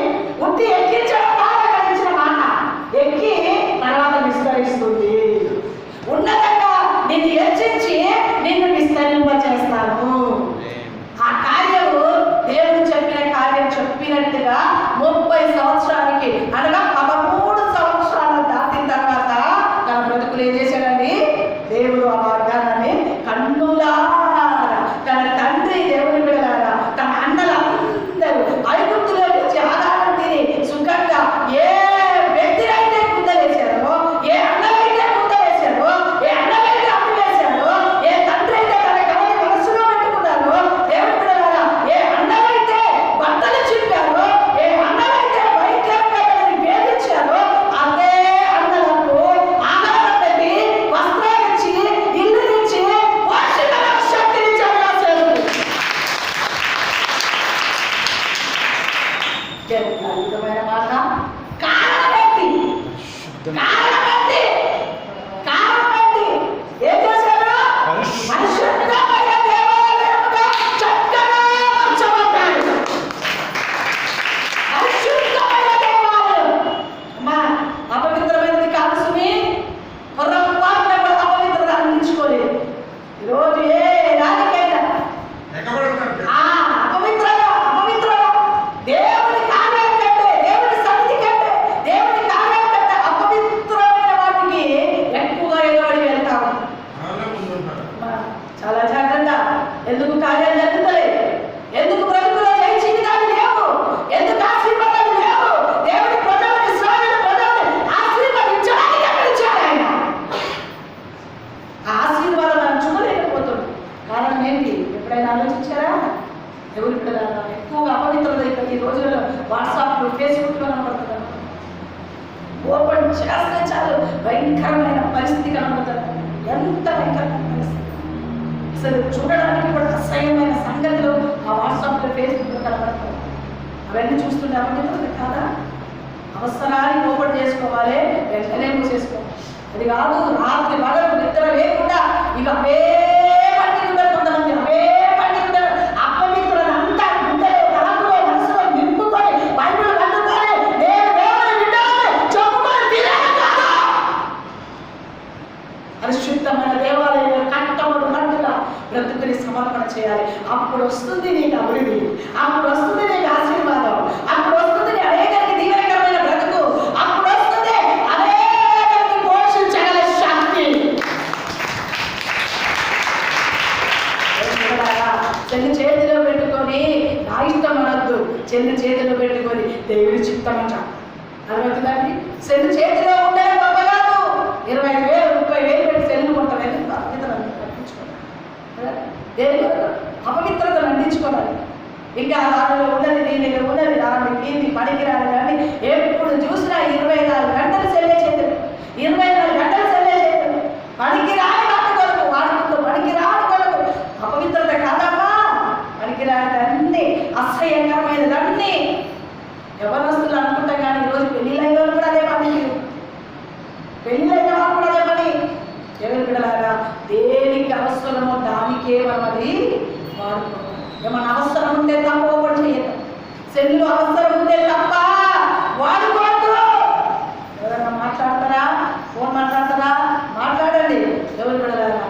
ఉట్టి ఎక్కించడం బాగా కలిగించిన మాట, ఎక్కి తర్వాత విస్తరిస్తుంది. ఉన్నతంగా నిన్ను హెచ్చించి నిన్ను విస్తరింపచేస్తాను. ఆ కార్యము దేవుడు చెప్పిన కార్యం చెప్పినట్టుగా 30 సంవత్సరానికి అనగా 13 సంవత్సరాలు దాటిన తర్వాత తన బ్రతుకులు ఏం చేశాడండి? దేవుడు ఆ వాగ్దానాన్ని కన్నులారా తన తండ్రి దేవుని బిడ్డలారా, తన అన్నలందరూ ఐగుప్తులో నుంచి ఆహారం తిని సుఖంగా ఏ వ్యక్తినైతే గుందలేశారో, ఏ అన్నమైతే గుందలేశారో, ఏ అన్నమైతే అమ్మివేశారో, ఏ తండ్రి అయితే తన కళని మనసులో పెట్టుకున్నారో, దేవుని బిడ్డలారా, ఏ అన్నమైతే బట్టలు చింపారో, ఏ అన్నమైతే భయంకరంగా తనని వేధించారో, అదే అన్నలకు ఆహారం పెట్టి వస్త్రాలిచ్చి ఇల్లునిచ్చి పోషణ శక్తినిచ్చాడు యోసేపు. ఎంత అద్భుతమైన మాట! కారణమేంటి? కారణమేంటి? కారణమేంటి? ఏం చేశారు? పరిశుద్ధమైన దేవాలయముగా చక్కగా మార్చబడ్డాడు. పరిశుద్ధమైన దేవాలయం. అమ్మా, అపవిత్రమైనది కాదు సుమి. పొరపాటున కూడా అపవిత్రత అందించుకోలేదు. ఈరోజు ఏ దానికైనా అపవిత్రత దేవుని కార్యాల కంటే, దేవుని సన్నిధి కంటే, దేవుని కార్యాల కంటే అపవిత్రమైన వాటికి ఎక్కువగా ఎగబడి వెళ్తాము. చాలా జాగ్రత్త. ఎందుకు కార్యాలు జరుగుతలేదు? ఎందుకు బ్రతుకులో జయ జీవితాలు లేవు? ఎందుకు ఆశీర్వాదాలు లేవు? దేవుని ప్రజలను, ఇశ్రాయేలు ప్రజలను ఆశీర్వదించడానికి పిలిచాడు ఆయన. ఆ ఆశీర్వాదం మనం చూడలేకపోతున్నాం. కారణం ఏంటి? ఎప్పుడైనా ఆలోచించారా? ఎవరు బిడ్డలారా, ఎక్కువగా అపవిత్రత ఇక్కడ ఈ రోజులలో వాట్సాప్లు, ఫేస్బుక్లో కనబడుతున్నారు. ఓపెన్ చేస్తే చాలు భయంకరమైన పరిస్థితి కనబడుతుంది. ఎంత భయంకరమైన పరిస్థితి! అసలు చూడడానికి కూడా అసహ్యమైన సంగతులు ఆ వాట్సాప్లో, ఫేస్బుక్లో కనబడుతుంది. అవన్నీ చూస్తుంటే అపవిత్రత కాదా? అవసరాన్ని ఓపెన్ చేసుకోవాలి, వెంటనే మూసేసుకోవాలి. అది కాదు, రాత్రి పగలు నిద్ర లేకుండా ఇక అవే పండితులు, కొంతమంది అవే పండితులు అపవిత్రులను అంతా గుండెలో, తలంపులో, మనసులో నింపుకొని బైబిల్ కట్టుకొని నేను దేవుని బిడ్డని చెప్పుకొని తిరగడం కాదు. పరిశుద్ధమైన దేవాలయంలో కట్టబడు కట్టుగా బ్రతుకుని సమర్పణ చేయాలి. అప్పుడు వస్తుంది నీకు అభివృద్ధి, అప్పుడు వస్తుంది నీకు ఆశీర్వాదం, అప్పుడు వస్తుంది నీ అనేకరికి దీవెనకరమైన బ్రతుకు, అప్పుడు వస్తుంది అనేకరికి పోషించగల శక్తి. చెల్లి చేతిలో పెట్టుకొని నా ఇష్టం అనొద్దు, చెల్లి చేతిలో పెట్టుకొని దేవుడి చిత్తం అంటాం. అర్థమవుతుందండి? సెల్లు చేతిలో ఉండే గొప్ప కాదు. 25,000, 30,000 పెట్టి సెల్లు కొంటారు. దేవుడు అపవిత్రతను అందించుకోవాలి. ఇంకా దానిలో ఉన్నది, దీనిలో ఉన్నది, దాని దీన్ని పనికిరాని కానీ ఎప్పుడు చూసినా 24 గంటలు సెల్లే చేతులు, 24 గంటలు సెల్లే చేతులు, పనికిరాని వాటి కొరకు వాడుకుంటూ, పనికిరాని కొరకు. అపవిత్రత కాదమ్మా, పనికిరానిదన్నీ, అసహ్యకరమైనదన్నీ. యవనస్తులు అనుకుంటాం కానీ ఈరోజు పెళ్ళిళ్ళైన వాళ్ళు కూడా అదే పని, పెళ్ళిళ్ళైన వాళ్ళు కూడా అదే పని. ఎవరి బిడ్డలారా, దేనికి అవసరమో దానికే మనం అది వాడుకోవాలి. ఏమన్నా అవసరం ఉంటే తప్ప ఓపెన్ చేయదు. సెల్లు అవసరం ఉంటే తప్ప వాడుకోవద్దు. ఎవరైనా మాట్లాడతారా? ఫోన్ మాట్లాడతారా? మాట్లాడండి. ఎవరు బిడ్డలారా,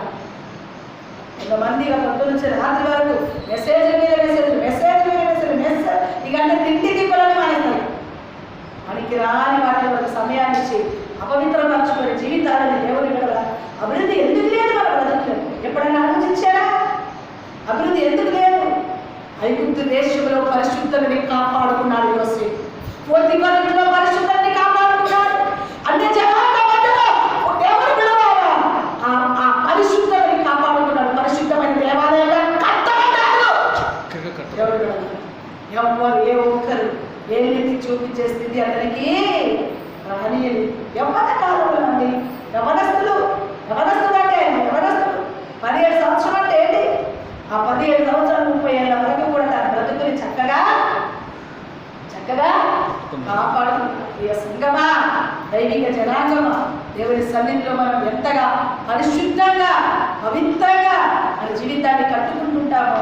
కొంతమంది పొద్దు నుంచి రాత్రి వరకు మెసేజ్ మీద మెసేజ్, మెసేజ్ మీద మెసేజ్, మెసేజ్ ఇక అంటే తిండి తిప్పలని మానేస్తారు. మనకి రాని వాటి వరకు సమయాన్ని ఇచ్చి అపవిత్రపరచుకునే జీవితాలని దేవుని బిడ్డలారా, అభివృద్ధి ఎందుకు లేదు మన బ్రతుకులో? ఎప్పుడైనా ఆలోచించారా? అభివృద్ధి ఎందుకు లేదు? ఐగుప్తు దేశంలో పరిశుద్ధతని కాపాడుకున్నాడు యోసేపు. పోతీఫరు ఇంట్లో పరిశుద్ధతని కాపాడు రానియలేదు. యవ్వన కాలంలో అండి, యవనస్తులు అంటే యవనస్తులు 17 సంవత్సరం అంటే ఏంటి? ఆ 17 సంవత్సరాలు 30 ఏళ్ళ వరకు కూడా తన బ్రతుకుని చక్కగా కాపాడుకుంటారు. ప్రియ సంగమా, దైవిక జనాంగమా, దేవుని సన్నిధిలో మనం ఎంతగా పరిశుద్ధంగా పవిత్రంగా మన జీవితాన్ని కట్టుకుంటుంటామో,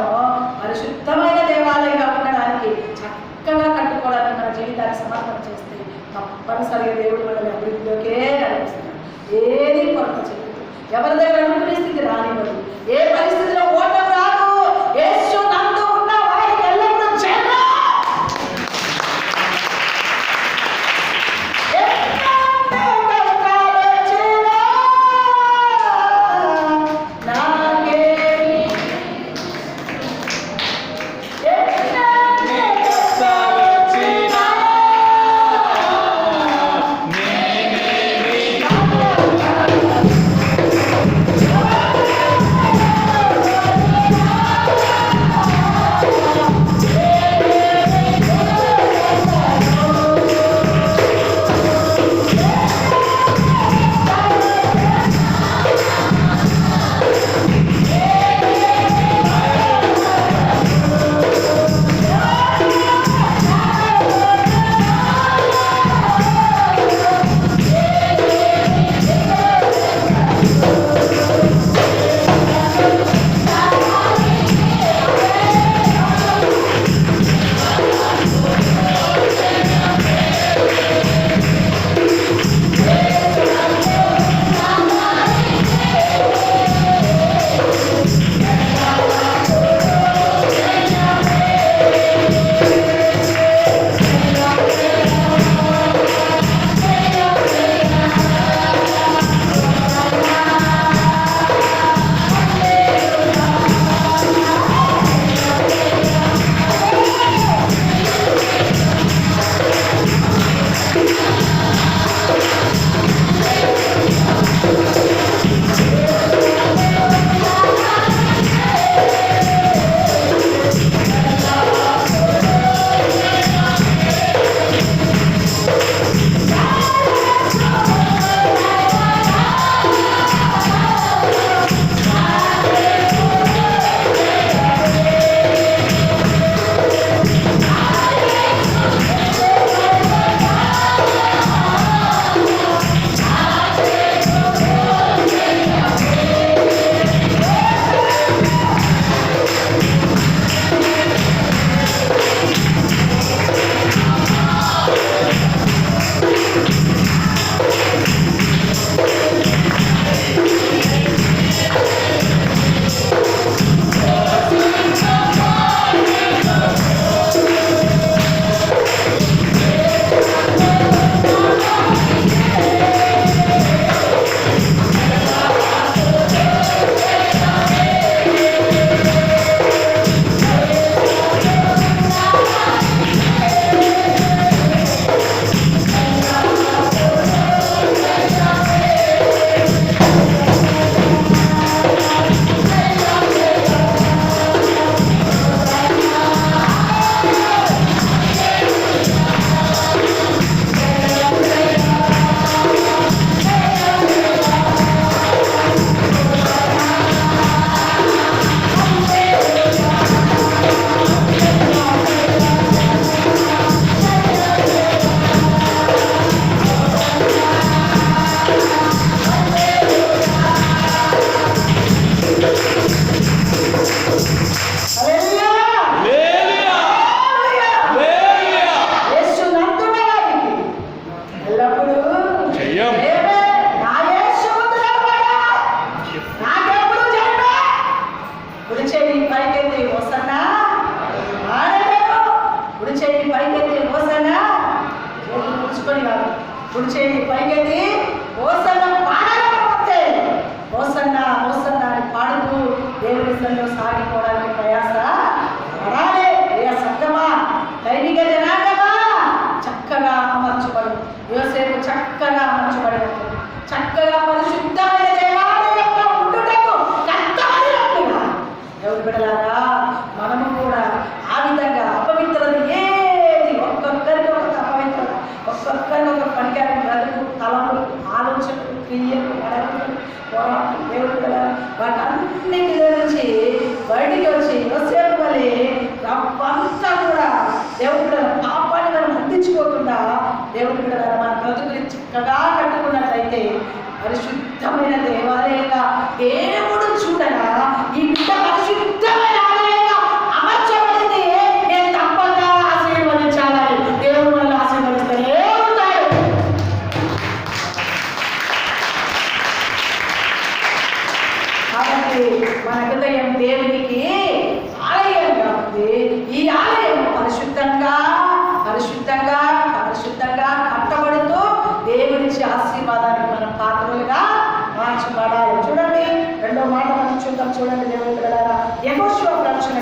పరిశుద్ధమైన దేవాలయంగా ఉండడానికి చక్కగా కట్టుకోవడానికి మన జీవితాన్ని సమర్పణ చేస్తే తప్పనిసరిగా దేవుడు మనల్ని అభివృద్ధిలోకే నడిపిస్తున్నాడు. ఏది కొరత చేయదు, ఎవరి దగ్గర అనుకునే స్థితి రానివ్వదు, ఏ పరిస్థితిలో ఓటం రాదు. యేసు నందు ఉన్న వారికి ఎల్లప్పుడూ జయం. కుడి చేయి పైకెత్తి హోసన్న పాడకపోతే హోసన్న హోసన్న అని పాడుతూ దేవుని సన్నిధిలో సాగిపోవడానికి ప్రయాస పడాలి. ఏ సంగమా దైవిక జనాంగమా చక్కగా అమర్చబడు. యోసేపు చక్కగా అమర్చబడినట్టు చక్కగా పరిశుద్ధమైన దేవాలయంలో ఉండుటకు కష్టపడినట్టుగా దేవుని బిడ్డలారా మనము కూడా ఆ విధంగా అపవిత్రత ఏది ఒక్కొక్కరికి ఒక అపవిత్రత ఒక్కొక్కరికి ఒక పనికిరాని క్రియలు మరణాలు పోరాటం దేవుడు కదా వాటన్నిటి నుంచి బయటికి వచ్చి యోసేపు వలె రవ్వంతా కూడా దేవుడు పాపాన్ని మనం అందించుకోకుండా దేవుడు కూడా మన బ్రతుకుని చక్కగా కట్టుకున్నట్లయితే పరిశుద్ధమైన దేవాలయంగా దేవుడు చూడగా ఈ బిడ్డ పరిశుద్ధమైన ఆలయంగా అమర్చబడింది. నేను తప్పగా ఆశీర్వదించాలని దేవుడు మనల్ని ఆశీర్వదిస్తూనే ఉంటాడు. కాబట్టి మన హృదయం దేవునికి ఆలయంగా ఉంది. ఈ ఆలయం పరిశుద్ధంగా పరిశుద్ధంగా పరిశుద్ధంగా కట్టబడుతూ దేవునిచ్చే ఆశీర్వాదానికి మనం పాత్రలుగా మార్చబడాలి. చూడండి రెండో మాట మనం చూద్దాం. చూడండి దేవుని పిల్లలారా, యెహోషువ గ్రంథం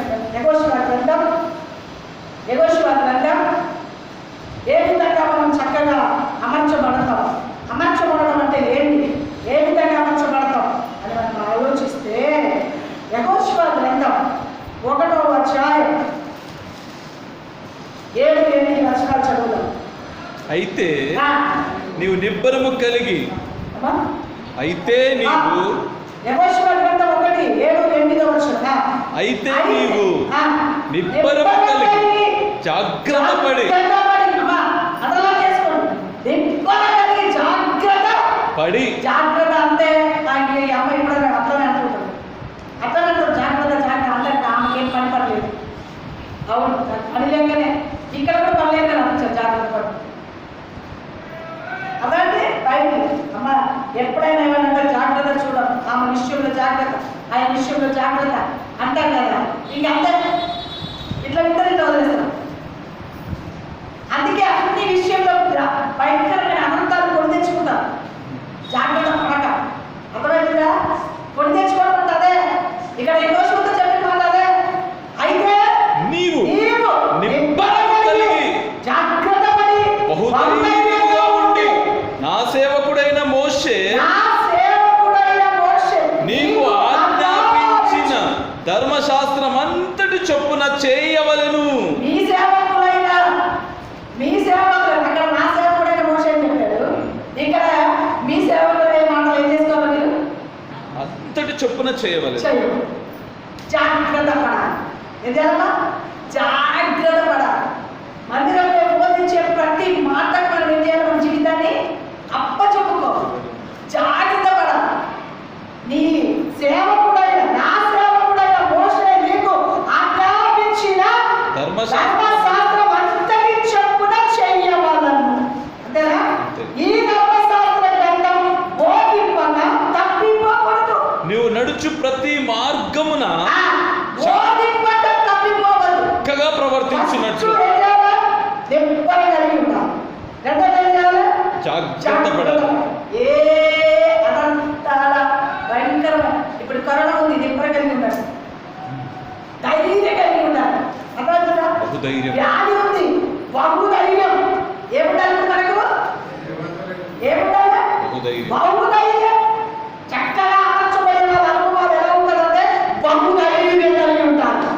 ఏ విధంగా మనం చక్కగా అమర్చబడతాం, అమర్చబడడం అంటే ఏంటి, ఏ విధంగా అమర్చబడతాం అని మనం ఆలోచిస్తే యెహోషువ గ్రంథం 1వ అధ్యాయం 7-8 వచనాలు చదువుదాం. అయితే నీవు నిబ్బరము కలిగి అయితే నీవు యెహోషువ గ్రంథం 1:7-8 వచనం. అయితే నీవు నిబ్బరము కలిగి జాగ్రత్త పడి జాగ్రత్త అంటే నాకు ఈ అమ్మ ఇప్పుడు అట్లనే అంటుంటాడు, అట్లనే అంటారు జాగ్రత్త జాగ్రత్త అంటే ఆమెకేం పని పడలేదు. అవును, పని లేకనే ఇక్కడ కూడా పని లేకనే అనిపించారు జాగ్రత్త పడి. అదంటే బయట అమ్మ ఎప్పుడైనా ఏమన్నా జాగ్రత్త చూడడం, ఆమె విషయంలో జాగ్రత్త, ఆయన విషయంలో జాగ్రత్త అంటారు కదా. ఇంక అంతే ఇట్లా ఇద్దరు వదిలేస్తాం. అందుకే అన్ని విషయంలో భయంకరమైన అనంతాలు కొని తెచ్చుకుంటారు. జాగ్రత్త పడక అర్థమైందిగా, కొని తెచ్చుకోవడం అంటే అదే. ఇక్కడ ఎన్నో చూస్తే చెప్పిన మాట అదే. అయితే నీవు జాగ్రత్త పడి బహుధైర్యంగా ఉండి నా సేవకుడైన మోషే నీకు ఆజ్ఞాపించిన ధర్మశాస్త్రం అంతటి చొప్పున చేయవలెను. మీ సేవకులు అక్కడ నా సేవకుడైన మోషే అని చెప్పాడు, ఇక్కడ మీ సేవకులైన మాటలు ఏం చేసుకోవాలి, మీరు అంతటి చొప్పున చేయవలెను. జాగ్రత్త పడాలి. ఏదమ్మా జాగ్రత్త పడాలి. మందిరంలో బోధించే ప్రతి మాటకు మనం ఏం చేయాలి, మన జీవితాన్ని అప్పచెప్పుకోవాలి. జాగ్రత్త పడాలి. నీ సేవకుడైన నా సేవకుడైన మోషే నీకు ఆజ్ఞాపించిన ధర్మశాస్త్రం అంతటి చొప్పున చేయవలెను. అంతేనా? ఈ ధర్మశాస్త్ర గ్రంథం బోధింపగా తప్పిపోకూడదు. నువ్వు నడుచు ప్రతి మార్గమున తప్పిపోవద్దు, చక్కగా ప్రవర్తించినట్లు జాగ్రత్త పడాలి. ఏ అనంతాల భయంకరమైన ఇప్పుడు కరోనా ఉంది, నిబ్బర కలిగి ఉండాలి, ధైర్యం కలిగి ఉండాలి. బహుధైర్యం. వ్యాధి ఉంది, బహుధైర్యం. ఏముండాలి మనకు, ఏముండాలి, బహుధైర్యం. చక్కగా అమర్చబడిన వాళ్ళ అనుభవాలు ఎలా ఉంటుందంటే బహుధైర్యం కలిగి ఉంటారు.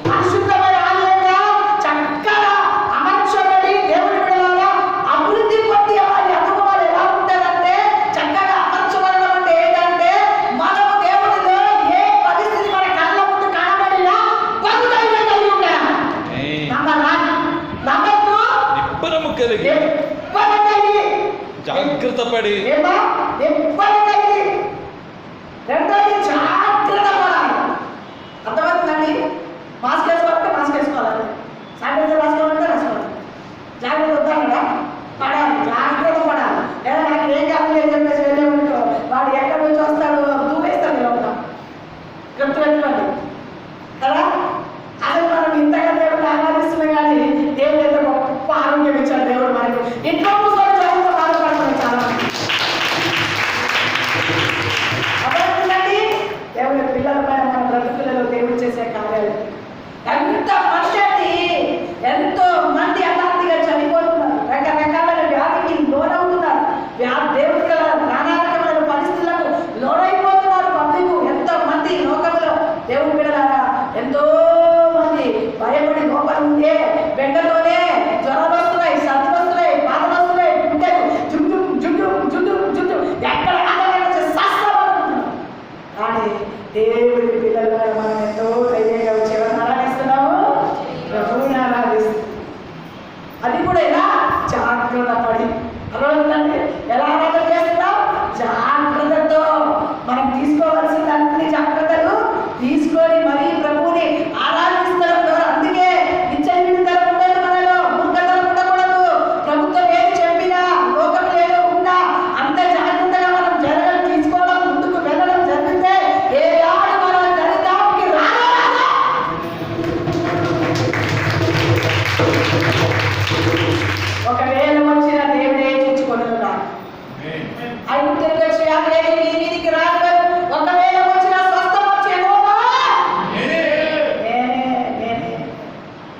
పరిశుద్ధమైన ఆలయంగా చక్కగా అమర్చబడి దేవుని బిడ్డలారా అభివృద్ధి పొంది వారి అనుభవాలు ఎలా ఉంటుందంటే చక్కగా అమర్చబడడం అంటే ఏంటంటే మనం దేవుడిలో ఏ పరిస్థితి మన కళ్ళ ముందు కనబడినా బహుధైర్యం కలిగి ఉంటాం. నిబ్బరము కలిగి జాగ్రత్త పడి రెండోది జాగ్రత్త పడాలి. అర్థమవుతుందండి? మాస్క్ వేసుకోవాలంటే మాస్క్ వేసుకోవాలి, శానిటైజర్ రాసుకోవాలంటే రాసుకోవాలి. జాగ్రత్త వద్దాం కదా, పడాలి, జాగ్రత్త పడాలి. లేదా నాకు ఏం కావాలి చెప్పేసి వెళ్ళే ఉంటో వాడు ఎక్కడి నుంచి వస్తాడు దూకేస్తాడు ఇలా ఉంటాం. గుర్తుపెట్టుకోండి కదా. అసలు మనం ఇంతగా దేవుడు ఆరాధిస్తున్నాం కానీ దేవుడు ఎంత గొప్ప ఆరోగ్యం ఇచ్చాడు దేవుడు మనకు. ఇంట్లో కూర్చొని చదువుతో బాధపడుతున్నాం చాలా మంది. అర్థమవుతుందండి? దేవుడి పిల్లల పైన మన బ్రతుకులలో దేవుడు చేసే కార్యాలు తిరిగి వచ్చి వ్యాధి నీ మీదికి రాలేదు. ఒకవేళ వచ్చిన స్వస్థపరిచే యెహోవా నేనే.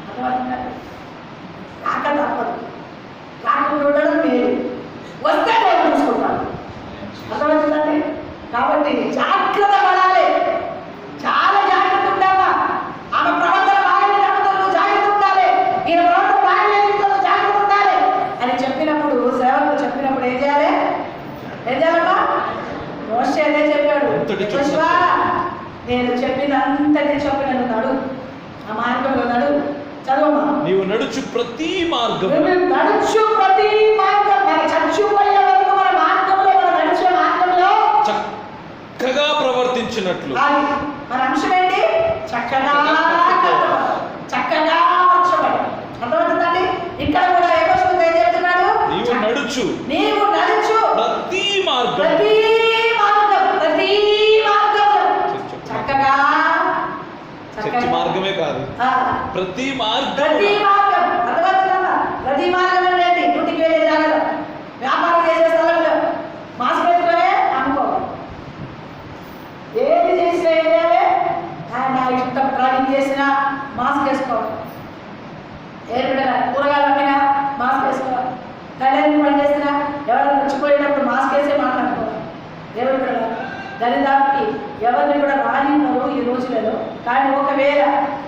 అర్థమవుతుందండి? రాక తప్పదు, రాకుండా ఉండడం మేలు, వస్తే నేను చూసుకుంటాను. అర్థమవుతుందండి? కాబట్టి జాగ్రత్త పడాలి, చాలా జాగ్రత్త ఉండాలా. ఆమె ప్రవర్తన బాగానే నమ్ముతారు, జాగ్రత్త ఉండాలి. ఈయన ప్రవర్తన బాగానే నమ్ముతారు, జాగ్రత్త ఉండాలి అని చెప్పినప్పుడు, సేవకులు చెప్పినప్పుడు ఏం చేయాలి? ఏం చేయాలమ్మా? మోషే అదే చెప్పాడు, యెహోషువా నేను చెప్పినంతటి చెప్పిన నడు, ఆ మార్గంలో నడు. చదవమ్మా. నీవు నడుచు ప్రతి మార్గం, నడుచు ప్రతి మార్గం, మన చచ్చిపోయే వరకు మన మార్గంలో, మన నడిచే మార్గంలో చక్కగా ప్రవర్తించినట్లు. అది మన అంశం ఏంటి? చక్కగా చక్కగా మార్చబడి. అర్థమవుతుందండి? ఇక్కడ కూడా యెహోషువ ఏం చెప్తున్నాడు? నీవు నడుచు ప్రతి మార్గం, ప్రతి మార్గం, ప్రతి మార్గంలో చక్కగా చర్చి మార్గమే కాదు, ప్రతి మార్గం. అర్థమవుతుందా? ప్రతి మార్గం ఏంటి? డ్యూటీకి వెళ్ళే జాగ్రత్త, వ్యాపారం చేసే స్థలంలో మాస్క్ పెట్టుకునే అమ్ముకోవాలి. ఏది చేసినా ఏం చేయాలి? నా ఇష్టం డ్రైవింగ్ చేసినా మాస్క్ వేసుకోవాలి. కూరగాయలు అమ్మినా మాస్క్ వేసుకోవాలి. టైలరింగ్ పని చేసినా ఎవరైనా వచ్చిపోయినప్పుడు మాస్క్ వేసే మాట్లాడుకోవాలి. దేవుడు కూడా దరిదాపుకి ఎవరిని కూడా రానివ్వరు ఈ రోజులలో. కానీ ఒకవేళ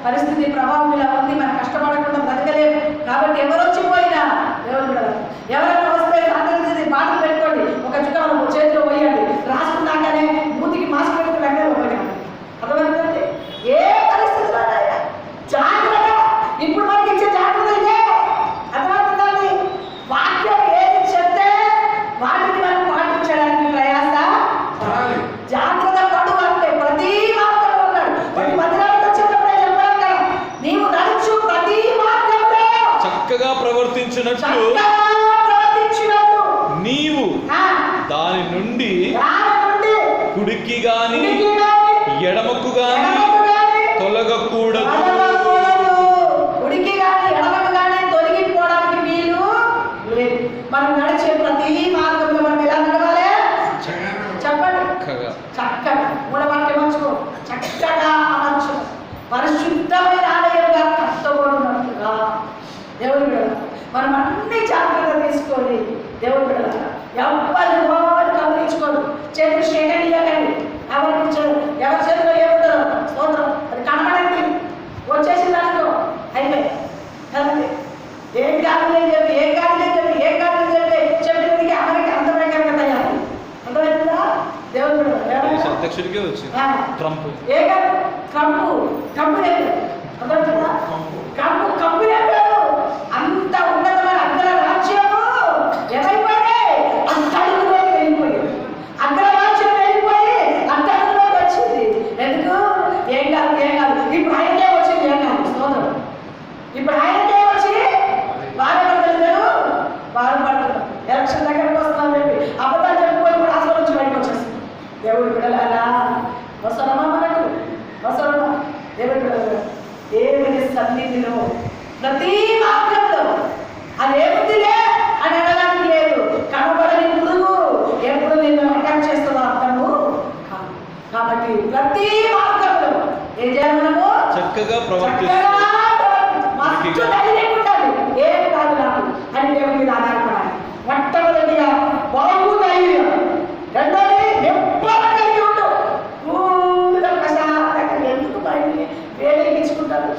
పరిస్థితి ప్రభావం ఇలా ఉంది, మనం కష్టపడకుండా బ్రతకలేము. కాబట్టి ఎవరు వచ్చిపోయినా దేవుడు కూడా ఎవరైనా వస్తే అందరి బాటలు పెట్టుకోండి, ఒక చుక్క చేతిలో పోయండి, రాసుకున్నాకనే మూతికి మాస్క్ పెట్టుకుని వెంటనే ఒకటి. అర్థమవుతుందండి? ఏ పరిస్థితిలో జాగ్రత్త, ఇప్పుడు మనకి ఇచ్చే జాగ్రత్త ఇదే. అర్థమవుతుందండి? వాక్యం ఏది చెప్తే వాటిని మనం పాటించడానికి ప్రయాస జాగ్రత్త పడు అంటే ప్రతి మార్గంలో ఉన్నాడు. ప్రతి మందిరానికి వచ్చేటప్పుడే చెప్పాను కదా, నీవు నడుచు ప్రతి మార్గంలో చక్కగా ప్రవర్తించినట్లు నీవు దాని నుండి కుడికి గాని ఎడమకు గాని తొలగకూడదు. కుడికి గాని ఎడమకు గాని తొలగిపోవడానికి వీలు లేదు. మనం నడిచే ప్రతి మార్గంలో మనం ఎలా నడవాలి? చెప్పండి. చక్కగా మూడవాక్యం మంచుకో, చక్కగా అమర్చు, పరిశుద్ధమైన ఆలయంగా కట్టబడినట్టుగా. దేవుడు బిడ్డలారా, మనం అన్ని జాగ్రత్త తీసుకొని, దేవుడు బిడ్డలారా ఎవరి గోవాన్ని గమనించుకోదు, చేతులు చేయకండి. ఎవరి చేతిలో ఏముండదు, స్తోత్రం, అది కనబడండి. వచ్చేసింది అనుకో అయిపోయి కదండి. ఏం కాదులే చెప్పి చెప్పినది అమెరికా అంత ప్రకారంగా తయారు. అర్థమవుతుందా? దేవుడు అధ్యక్షుడికే వచ్చింది ట్రంప్. ఏ కాదు, ట్రంప్ చెప్పారు. అర్థమవుతుందా? ట్రంప్ చెప్పారు. అంత ఉన్నతమైన అగ్రరాజ్యము ఏమైపోయింది? అంతడుగులోకి వెళ్ళిపోయింది. అగ్రరాజ్యం వెళ్ళిపోయి అంతడుగులోకి వచ్చింది. ఎందుకు? ఏం కాదు. ఇప్పుడు ఆయనకే వచ్చింది. ఏం కాదు, స్తోత్రం. ఇప్పుడు ఆయనకే వచ్చి బాధపడుతున్నారు. ఎలక్షన్ దగ్గరకు వస్తున్నాం చెప్పి అబద్ధాలు చెప్పుకొని కూడా హాస్పిటల్ నుంచి బయటకు వచ్చేస్తుంది. దేవుడు బిడ్డలారా, అవసరమా మనకు? అవసరమా? దేవుడు బిడ్డలారా, దేవుని సన్నిధిలో ప్రతి మార్గంలో అదేముందిలే అని అనడానికి లేదు. కనబడని పురుగు ఎప్పుడు నిన్ను అటాక్ చేస్తుందో అర్థము కాదు. కాబట్టి ప్రతి మార్గంలో ఏం చేయాలి? మనము చక్కగా మస్తు ధైర్యం ఉండాలి. ఏం కాదు నాకు అని దేవుని మీద ఆధారపడాలి. మొట్టమొదటిగా బాగు ధైర్యం, రెండోది నిబ్బరం కలిగి ఉండు. పూర్తిగా ప్రశాంతంగా. ఎందుకు మైండ్ని వేడెక్కించుకుంటారు?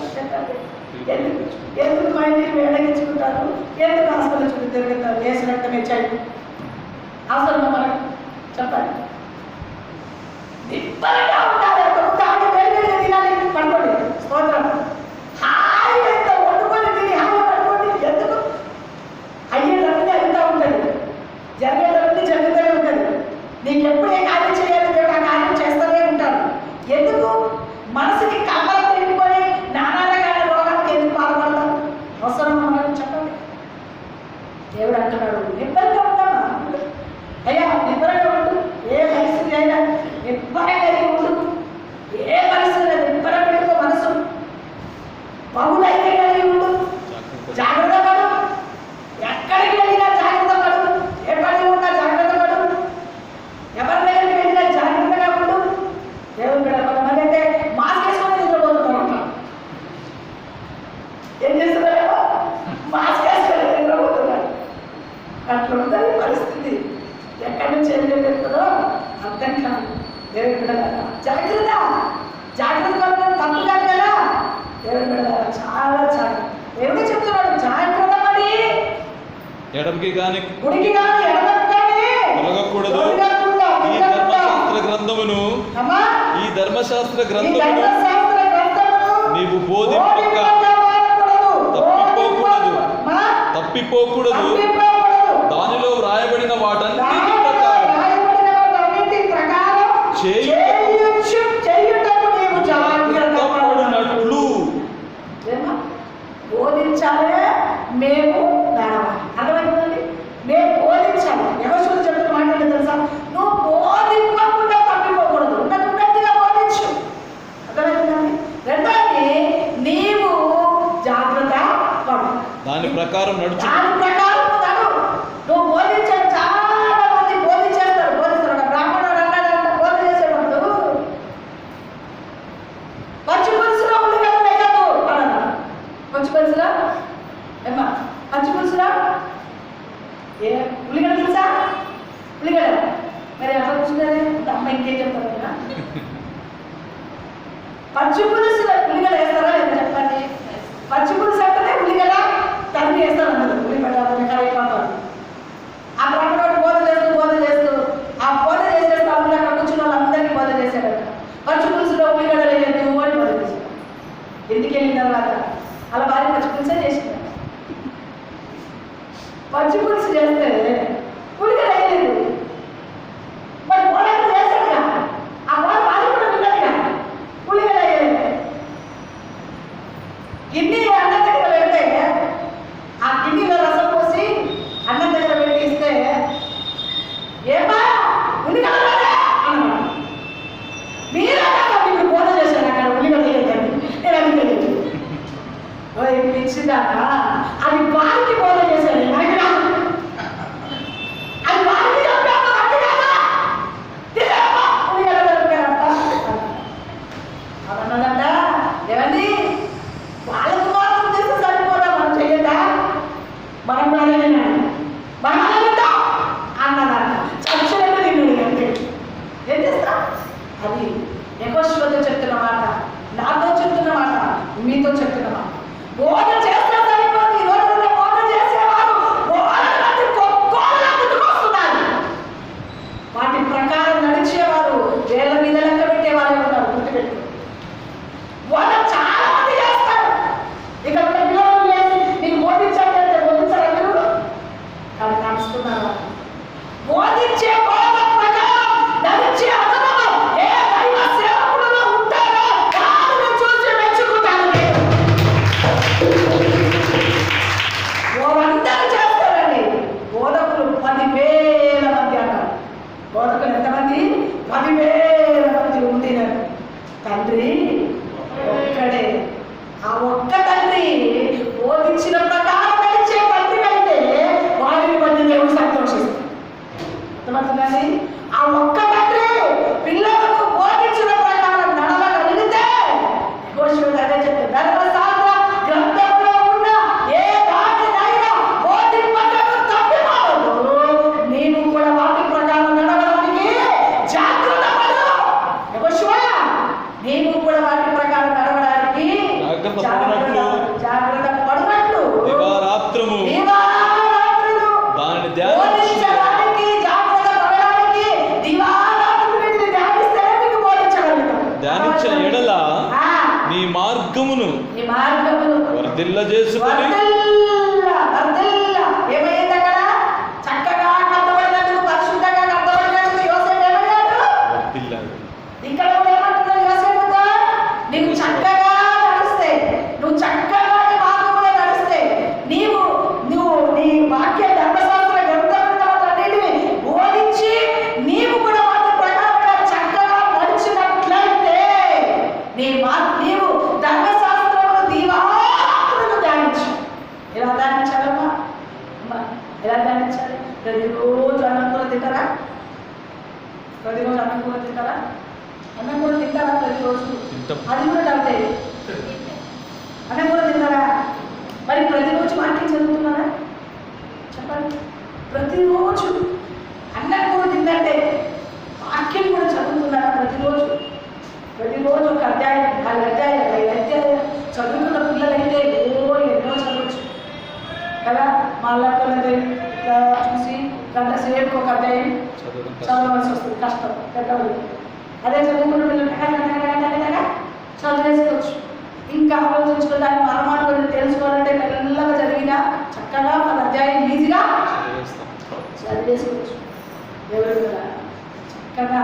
ఎందుకు మైండ్ని వేడెక్కించుకుంటారు? ఎందుకు హాస్పిటల్ చుట్టూ తిరుగుతారు? వేసినట్టు మెచ్చాయి అవసరమా మనకు? చెప్పండి. నిబ్బరంగా ఉండాలి. తినాలి, పడుకోండి, స్తోత్రం. హాయి ఎంత వండుకొని తిని హాయి పడుకోండి. ఎందుకు? అయ్యేటప్పుడు అవుతూ ఉంటుంది, జరిగేటప్పుడు జరుగుతూనే ఉంటుంది. నీకు ఎప్పుడు ఏ కార్యం చేయాలి దేవుడు ఆ కార్యం చేస్తూనే ఉంటాడు. ఎందుకు? మనసుకి కమ్మలు పెట్టుకొని నానా రకాల రోగాలకు ఎందుకు బాధపడతారు? అవసరం మనకు చెప్పండి. దేవుడు అంటున్నాడు నిబ్బరంగా ఉంటామా? అయ్యా నిబ్బరంగా ఉండు. ఏ పరిస్థితి అయినా నిబ్బరంగా ఉండు. ఏ పరిస్థితి నిబ్బరం పెట్టుకో. మనసు బహుళైతే కలిగి ఉండు. జాగ్రత్త పడు. ఎక్కడికి వెళ్ళినా జాగ్రత్త పడు. ఏ పని ఉన్నా జాగ్రత్త పడు. అర్థం కాదు. దేవుని బిడ్డలారా జాగ్రత్త, జాగ్రత్త పడడం తప్పు కాదు కదా. దేవుని బిడ్డలారా చాలా జాగ్రత్త. దేవుడే చెప్తున్నాడు జాగ్రత్త పడి ఎడమకి కానీ గుడికి కానీ ఎడమకి కానీ తొలగకూడదు. ఈ ధర్మశాస్త్ర గ్రంథమును నీవు బోధింపక తప్పిపోకూడదు. దానిలో వ్రాయబడిన వాటన్నిటి ప్రకారం చేయుటకు బోధించాలే మేము అర్థమైందండి. మేము బోధించాలి. యెహోషువతో చెప్తున్న మాట ఏంటో తెలుసా? నువ్వు బోధింపకుండా తప్పిపోకూడదు. ఉన్నట్టుగా బోధించు. అర్థమైందండి. రెండోది నీవు జాగ్రత్త పడు. దాని ప్రకారం నడుచు. దాని ప్రకారం నువ్వు బోధించాలి. చాలా మంది బోధించేస్తారు. ఒక బ్రాహ్మణుడు అన్నాడంట బోధ చేసేటప్పుడు పచ్చి పులుసులో ఉల్లిగడ్డ వేయద్దు అన్నాడు. పచ్చి పులుసులో ఏమ్మా పచ్చి పులుసులో ఏ ఉల్లిగడ్డ తెలుసా? ఉల్లిగడ్డ మరి ఎట్లా కూర్చున్నారే అమ్మ ఇంకేం చెప్తారు కదా. పచ్చి పులుసులో ఉల్లిగడ్డ వేస్తారా లేదా చెప్పండి. పచ్చి పులుసు అంటేనే ఉల్లిగడ్డ తరిగి వేస్తారు అన్నది. ఉల్లిగడ్డ కరివేపాకు. ఆ బ్రాహ్మణుడు బోధ చేస్తూ ఆ బోధ చేసేస్తూ అందులో అక్కడ కూర్చున్న వాళ్ళందరికీ బోధ చేశాడట. పచ్చి పులుసులో ఉల్లిగడ్డ లేదు అని బోధ చేశాడు. ఎందుకు వెళ్ళిన తర్వాత అలా భార్య పచ్చి పులుసే చేసింది. పచ్చి పులుసు చేస్తే ఉల్లిగడ్డ వేయలేదు. మరి బోధ చేస్తాడుగా ఆ బోధ భార్య కూడా ఉన్నదిగా ఉల్లిగడ్డ వేయలేదు. గిన్నె అన్నం దగ్గర పెడితే ఆ గిన్నెలో రసం పోసి అన్నం దగ్గర పెట్టి ఇస్తే ఏమా ఉల్లిగడ్డ అన్నమాట. మీరే ఇప్పుడు బోధ చేశాను అక్కడ ఉల్లిగడ్డ వేయద్దని. నేను అందుకే పిచ్చిదాకా అది వారికి బోధ చేశాను. మనకి రాదు. అది వారికి చెప్పాను. అది కాదా ఉల్లిగడ్డ అన్నదంట. ఏమండి వాళ్ళకు మాత్రం చేస్తే సరిపోదా? మనం చెయ్యదా? మనం కూడా మనం అన్నదంట. చచ్చినట్టు నిన్ను అంటే ఏం చేస్తా? అది యెహోషువతో చెప్తున్న మాట, నాతో చెప్తున్న మాట, మీతో చెప్తున్న మాట. బోధ చేస్తే సరిపోదు. ఈ రోజుల్లో బోధ చేసేవారు గుర్తుకొస్తున్నారు. వాటి ప్రకారం నడిచేవారు వేల మీద లెక్క పెట్టేవారే ఉన్నారు. గుర్తుపెట్టు. బోధ చాలా మంది చేస్తారు. ఇక పిల్లలు లేదు నీకు బోధించాలి అంటే బోధించాలి అందరూ కానీ నడుస్తున్నారు. బోధించే బోధ ప్రకారం నడిచే అనుభవం ఏ దైవ సేవకులలో ఉంటారో వారిని చూసి మెచ్చుకుంటారు. అందరూ చేస్తారండి. బోధకులు 10,000 మంది అన్నారు. బోధకులు ఎంతమంది? 10,000 మంది ఉండినారు. తండ్రి ఒక్కడే. ఆ ఒక్క తండ్రి బోధించిన ప్రకారం నడిచే తండ్రి అయితే వారిని బట్టి దేవుడు సంతోషిస్తాడు. అర్థమవుతుందండి. ఆ ఒక్క తండ్రి పిల్లలకు బోధించిన ప్రకారం నడవగలిగితే యెహోషువ అదే చెప్తాడు. ధర్మశాస్త్ర గ్రంథంలో ఉన్న ఏ దానినైనా బోధింపకను తప్పిపోవద్దు. నీవు కూడా వాటి ప్రకారం నడవడానికి జాగ్రత్త పడు. యెహోషువ నీవు కూడా వాటి ప్రకారం నడవడానికి జాగ్రత్త పడినట్లు దివారాత్రము దానిని బోధించడానికి జాగ్రత్త పడడానికి దివారాత్రులు వీటిని ధ్యానిస్తేనే మీకు బోధించగలుగుతాం. ధ్యానించిన ఎడల నీ మార్గమును వర్ధిల్ల చేసుకొని ఏమైంది అక్కడ? చక్కగా కట్టబడినట్టు పరిశుద్ధంగా కట్టబడినట్టు యోసేపు ఏమయ్యాడు? ఇక్కడ కూడా ఏమంటున్నాడు యోసేపుతో? నీకు చక్కగా నడిస్తే, నువ్వు చక్కగా నీ మార్గంలో నడిస్తే, నీవు నీ వాక్య ధర్మశాస్త్ర గ్రంథాన్నిటిని బోధించి నీవు కూడా వాటి ప్రకారంగా చక్కగా నడిచినట్లయితే నీవు ధర్మశాస్త్రమును దివారాత్రులు ధ్యానించు. ఎలా ధ్యానించాలమ్మా? ఎలా ధ్యానించాలి? ప్రతిరోజు అన్నం కూర తింటారా? ప్రతిరోజు అన్నం కూర తింటారా? అన్నం కూర తింటారా ప్రతిరోజు? అది కూడా డౌటే. అన్నం కూర తింటారా? మరి ప్రతిరోజు వాక్యం చదువుతున్నారా? చెప్పండి. ప్రతిరోజు అన్నం కూర తిందంటే వాక్యం గంట సేపు ఒక టైం చదవవలసి వస్తుంది, కష్టం పెద్దవాళ్ళు. అదే చదువుకున్న పిల్లలు చదివేసుకోవచ్చు. ఇంకా ఆలోచించుకుని దాన్ని మరమాటు తెలుసుకోవాలంటే మెల్లగా చదివినా చక్కగా మన అధ్యాయం ఈజీగా చదివేసుకోవచ్చు. ఎవరు చక్కగా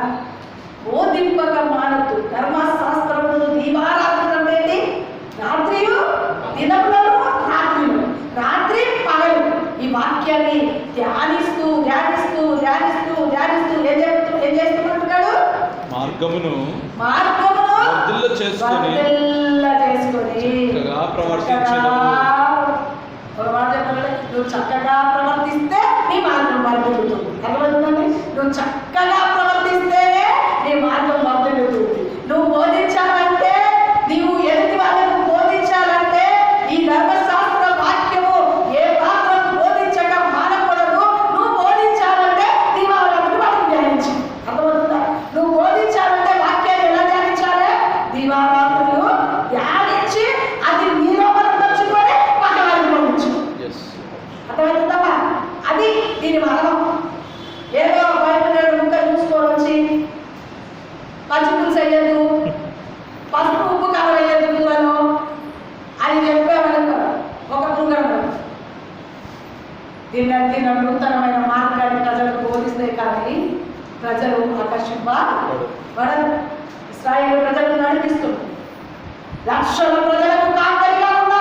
బోధింపక మానద్దు. ధర్మశాస్త్రములు దీవారాత్రులు అంటే రాత్రియు దినములను రాత్రులు, రాత్రి పగలు ఈ వాక్యాన్ని ధ్యానిస్తూ ధ్యానిస్తూ ధ్యానిస్తూ ధ్యానిస్తూ ఏం చేస్తున్నట్టున్నాడు? మార్గమును వర్ధిల్ల చేసుకొని చక్కగా ప్రవర్తించడం. ఒక మాట చెప్పాలంటే నువ్వు చక్కగా ప్రవర్తిస్తే నీ మార్గం వర్ధిల్లుతుంది. అర్థమవుతుందండి? నువ్వు చక్కగా ప్రవర్తిస్తేనే నీ మార్గం వర్ధిల్లుతుంది. నువ్వు బోధించాలంటే, నీవు ఎదుటి వాళ్ళకు బోధించాలంటే ఈ ధర్మశాస్త్ర వాక్యము ఏ మాత్రం బోధించక మానకూడదు. నువ్వు బోధించాలంటే నీ వాళ్ళకు వాటిని ధ్యానించు. అర్థమవుతుందా? నువ్వు బోధించాలంటే వాక్యాన్ని ఎలా ధ్యానించాలి? దివారాత్రులు ధ్యానించి అది నీలో మనం తెచ్చుకొని పక్కవాడిని బోధించు. అర్థమవుతుందమ్మా? అది దీని మరణం. ఏదో బయట ముక్క చూసుకొని వచ్చి పచ్చిపులుసు వేయద్దు, పసుపు ఉప్పు కారం వేయద్దు కూరలో అని చెప్పామనుకో ఒక పురుగండు దీన్ని నూతనమైన మార్గాన్ని ప్రజలకు బోధిస్తే కానీ ప్రజలు ఆకర్షింపబడరు. ఇశ్రాయేలు ప్రజలను నడిపిస్తుంది. లక్షల ప్రజలకు కాపరిగా ఉన్న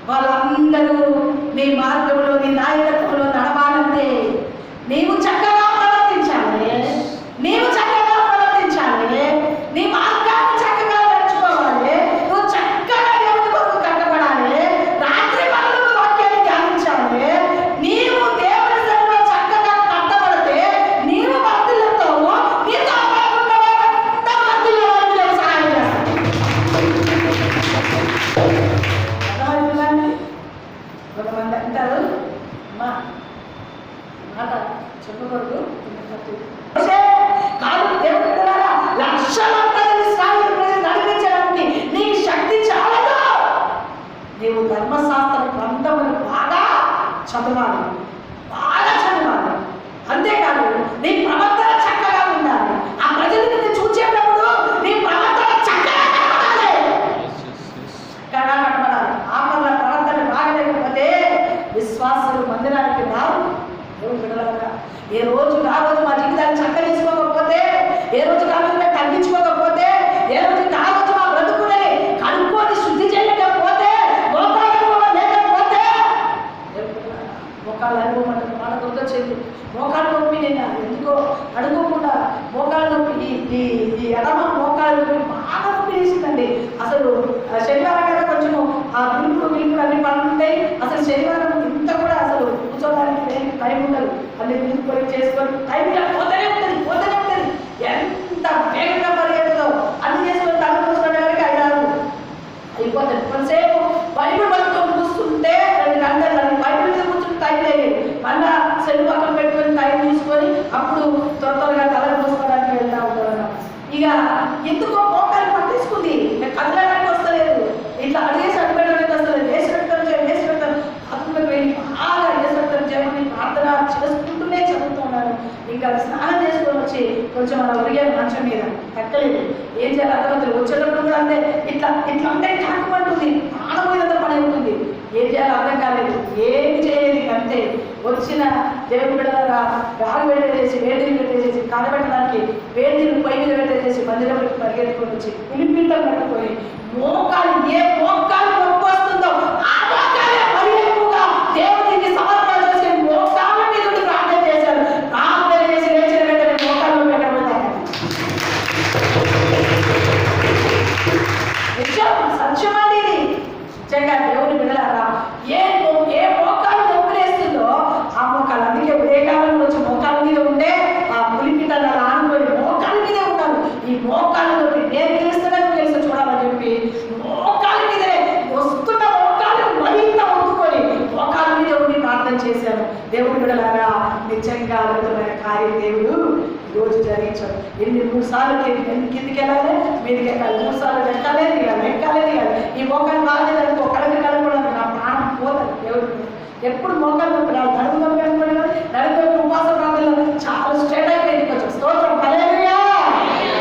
వాళ్ళందరూ నీ మార్గంలో నీ నాయకత్వంలో నడవాలంటే నీవు చక్కగా ప్రవర్తించాలి. నీవు చక్కగా ప్రవర్తించాలి. నీ మార్గాన్ని చక్కగా నడుచుకోవాలి. నువ్వు చక్కగా దేవుని కొరకు కట్టబడాలి. రాత్రి పగలు వాక్యాన్ని ధ్యానించాలి. నీవు దేవుని సన్నిధిలో చక్కగా కట్టబడితే నీవు వర్ధిల్లుతావు. నీతో పాటున్న వారంతా వర్ధిల్లేవారికి దేవుడు సహాయం చేస్తాడు. అర్థమవుతుందండి? కొంతమంది అంటారు అమ్మా మాట చెప్పకూడదు కాదు. దేవుడు లక్షల ప్రజలు ఇశ్రాయేలు ప్రజలు నడిపించడానికి నీకు శక్తి చాలదు. నీవు ధర్మశాస్త్ర గ్రంథములు బాగా చదవాలి, బాగా చదవాలి. అంతేకాదు నీ ప్రవర్తన చక్కగా ఉండాలి. ఆ ప్రజలు నిన్ను చూసేటప్పుడు నీ ప్రవర్తన చక్కగా కనబడాలి. చక్కగా కనబడాలి. ఆపర్ల ప్రవర్తన బాగలేకపోతే విశ్వాసులు మందిరానికి రావు. ఏ రోజు ఆ రోజు మా జీవితాన్ని చక్క చేసుకోకపోతే, ఏ రోజు కాలంలో తగ్గించుకోకపోతే, ఏ రోజు ఆ రోజు మా బ్రతుకుని కడుక్కొని శుద్ధి చేయలేకపోతే, మోకాళ్ళ అనుభవం లేకపోతే, మోకాళ్ళ అనుభవం అంటే మాట గుర్తొచ్చింది. మోకాళ్ళ నొప్పి నేను ఎందుకో అడుకోకుండా మోకాళ్ళ నొప్పి ఈ ఎడమ మోకాళ్ళ నొప్పి బాగా నొప్పి వేసిందండి. అసలు శనివారం కదా కొంచెము ఆ విలుపులు అన్ని పనులు ఉంటాయి. అసలు శనివారం ఇంత కూడా అసలు కూర్చోడానికి టైం ఉండదు. అన్ని విలుపుకొని చేసుకొని టైం పోతూనే ఉంటుంది. ఎంత వేగంగా పరిగెత్తుతో అన్ని చేసుకొని తల చూసుకోవడానికి 5 6 అయిపోతుంది. కొంతసేపు బైబిల్ పట్టుకొని చూస్తుంటే 2 గంటలు బైబిల్ మీద కూర్చుని టైం లేదు. మళ్ళా సెల్ పక్కన పెట్టుకొని టైం చూసుకొని అప్పుడు త్వరగా తల చూసుకోవడానికి వెళ్తా ఉంటారు. ఇక ఎందుకో మోకాలు పట్టేసుకుంది. కదలడానికి వస్తలేదు. ఇట్లా అడిగేసి అడిగడానికి వస్తలేదు. వేసి పెట్టడం అతను వెళ్ళి బాగా వేసి చేయమని ప్రార్థన చేసుకుంటూనే చదువుతున్నాను. ఇంకా స్నానం చేసుకొని వచ్చి కొంచెం అలా ఉరిగాను మంచం మీద, తక్కలేదు. ఏం చేయాలి అర్థమవుతుంది. వచ్చేటప్పుడు కూడా అంతే ఇట్లా అంటే కాకమంటుంది. ప్రాణమైనంత పని అవుతుంది. ఏం చేయాలో అర్థం కాలేదు. ఏమి చేయలేదు. అంతే వచ్చిన దేవుడి బిడ్డలారా గాలి పెట్టేసేసి వేడిని పెట్టేసేసి కాలబెట్టడానికి వేడిని పై మీద పెట్టేసేసి మందిరంలోకి పరిగెత్తుకొని వచ్చి పులిపింటలు కట్టుకొని మోకాలు ఏ మోకాలు నొప్పి వస్తుందో ఆ మోకాలే మరి ఎక్కువగా దేవుడికి సమర్పణ చేసి మోకాల మీద ప్రార్థన చేశారు. ప్రార్థన చేసి లేచిన వెంటనే మోకాలు పెట్టబోతారు. సత్యమండి ఇది నిజంగా దేవుని బిడ్డలారా. ఏ మోకాలు నొప్పి వేస్తుందో ఆ మోకాలు అందుకే ఉదయకాలంలో వచ్చి మోకాల మీద ఉంటే ఆ పులిపిటలు అలా ఆనుకొని మోకాల మీదే ఉన్నారు. ఈ మోకాలు నొప్పి నేను తెలుస్తున్నా తెలుసు చూడాలని చెప్పి మోకాల మీదనే వస్తున్న మోకాలు మరింత ఒత్తుకొని మోకాల మీద ఉండి ప్రార్థన చేశాను. దేవుడి బిడ్డలారా నిజంగా అద్భుతమైన కార్యం దేవుడు రోజు జరిగించాడు. 3 సార్లు కిందికి వెళ్ళాలి, మీదికి ఎక్కాలి. 3 సార్లు ఎక్కాలి. ఈ మోకాలు బాగలేదనుకో కడగ కడగకూడదు. నా ప్రాణం పోతుంది. దేవుడు ఎప్పుడు మోకాలు నొప్పి రాదు, నడుము నొప్పి అనుకోండి, నడుము నొప్పి ఉపవాస ప్రాంతాల్లో చాలా స్ట్రైట్ అయిపోయింది. కొంచెం స్తోత్రం హల్లెలూయా.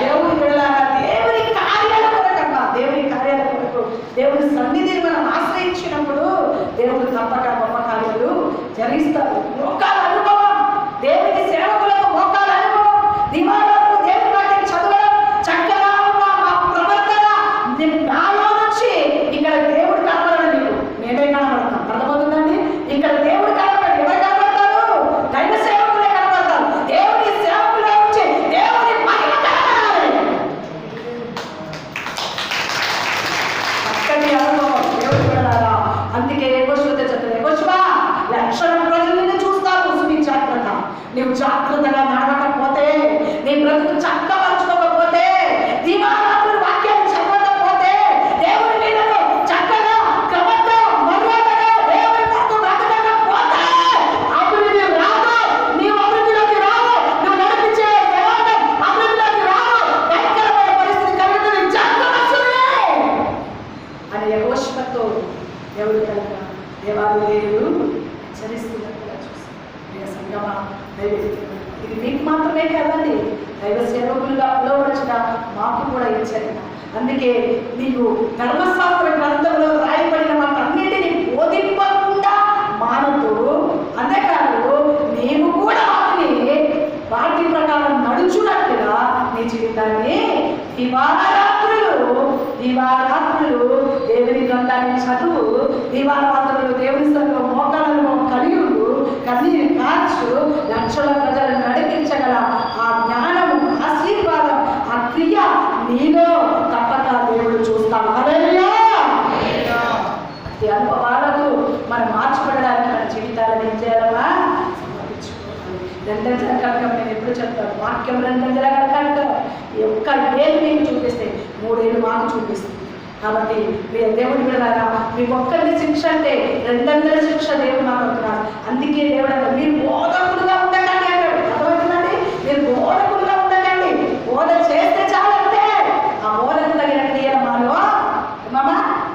దేవుని బిడ్డలారా, దేవుని కార్యాల కొరకమ్మా, దేవుని కార్యాల కొరకు దేవుని సన్నిధిని మనం ఆశ్రయించినప్పుడు దేవుడు తప్పక గొప్ప కార్యాలు జరిగిస్తారు. మోకాల అనుభవం, దేవుని సేవకులకు మోకాల అనుభవం, దివారాలు దేవుని వాక్యం చదవడం, చక్కగా ఉన్న మా ప్రవర్తన నాలో నుంచి ఇక్కడ దేవుడు కనబడడం, నీకు మేమే కనబడతాం. అర్థమవుతుందండి? ఇక్కడ దేవుడు కనబడడం, ఎవరు కనబడతారు? దైవ సేవకులే కనబడతారు. దేవుని సేవకుల నుంచి దేవుని మహిమ కనబడాలి. చక్కటి అనుభవం దేవుడు కనబడాలా. అందుకే యెహోషువ చెప్తాడు, యెహోషువ లక్షల ప్రజలు నిన్ను చూస్తారు, నీ జాగ్రత్త. నువ్వు జాగ్రత్తగా నడవకపోతే, నీ బ్రతుకు చక్కపరచుకోకపోతే, దివారాత్రులు వాక్యాన్ని చదవకపోతే, దేవుని మీద చక్కగా క్రమంగా మర్యాదగా దేవుని కొరకు బ్రతకకపోతే అభివృద్ధి రాదు. నీవు అభివృద్ధిలోకి రావు, నువ్వు నడిపించే వ్యవహారం అభివృద్ధిలోకి రావు. భయంకరమైన పరిస్థితి కలుగుతుంది, జాగ్రత్త అని యెహోషువతో దేవుడు కనుక దేవాలయుడు హెచ్చరిస్తున్నట్టుగా చూస్తాం. సంగమా ఇది మీకు మాత్రమే కదండి, దైవ సేవకులుగా పిలువబడిన మాకు కూడా హెచ్చరిక. అందుకే నీకు ధర్మశాస్త్ర గ్రంథంలో రాయబడిన వాటన్నిటిని బోధింపకుండా మానదు. అంతేకాదు, నీవు కూడా వాటి ప్రకారం నడుచున్నట్టుగా నీ జీవితాన్ని దివారాత్రులు దేవుని గ్రంథాన్ని చదువు, దివారాత్రులు దేవుని సన్నిధిలో మోకాళ్ళను కలిగి కన్నీరు కార్చు, లక్షల ప్రజలను నడిపించగల ఆ జ్ఞానము, ఆశీర్వాదం, ఆ క్రియ నీలో తప్పక దేవుడు చూస్తాడు. హల్లెలూయా. ఈ అనుభవాలకు మనం మార్చుకోవడానికి మన జీవితాలను ఏం చేయాలమ్మా? సమర్పించుకోవాలి. రెండంచెల కనకం నేను ఎప్పుడు చెప్తాను, వాక్యం రెండంచెల కనకం. ఒక్క ఏళ్ళు మీకు చూపిస్తే 3 ఏళ్ళు మాకు చూపిస్తుంది. కాబట్టి మీరు దేవుడి బిడ్డలారా, మీకు ఒక్కరిని శిక్ష అంటే 200 శిక్ష దేవుడు మాకు అంటున్నాడు. అందుకే దేవుడు అంటే మీరు బోధకులుగా ఉండకండి అన్నాడు. అర్థమవుతుందండి? మీరు బోధకులుగా ఉండకండి, బోధ చేస్తే చాలంటే ఆ బోధకు తగిన క్రియలు మాలో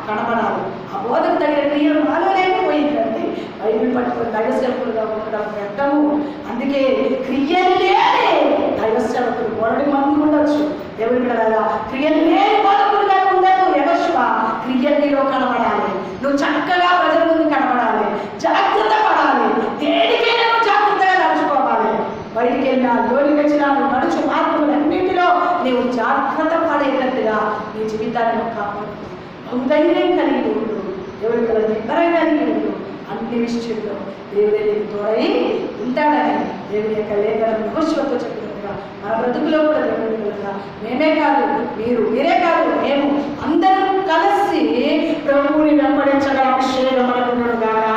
కనబడాలి. ఆ బోధకు తగిన క్రియలు మాలో లేకపోయిందండి. బైబిల్ పట్టుకొని దైవ సేవకులుగా ఉండడం వ్యర్థము. అందుకే క్రియలు లేని దైవ సేవకులు 100 మంది ఉండొచ్చు. దేవుడి బిడ్డలారా, క్రియలు లేని బోధకులుగా ఉండదు. యెహోషువ క్రియల్లో కనబడాలి. నువ్వు చక్కగా ప్రజల ముందు కనబడాలి, జాగ్రత్త పడాలి, దేనికైనా నువ్వు జాగ్రత్తగా నడుచుకోవాలి. బయటికి వెళ్ళినా, లోనికి వచ్చినా, నువ్వు నడుచు మార్పులన్నింటిలో నీవు జాగ్రత్త పడేటట్టుగా నీ జీవితాన్ని నువ్వు కాపాడుకో. బహుధైర్యం కలిగి ఉండు, దేవుడి పిల్లల నిబ్బరం కలిగి ఉండు. అన్ని విషయంలో దేవుడే నీకు తోడై ఉంటాడని దేవుని యొక్క లేఖనం యెహోషువతో చెప్పినట్టుగా మన బ్రతుకులో కూడా దేవుడి పిల్లలుగా మేమే కాదు, మీరే కాదు, మేము అందరం కలిసి ప్రభువుని వెంబడించగల అభిషేకం మనకున్నాడు కాగా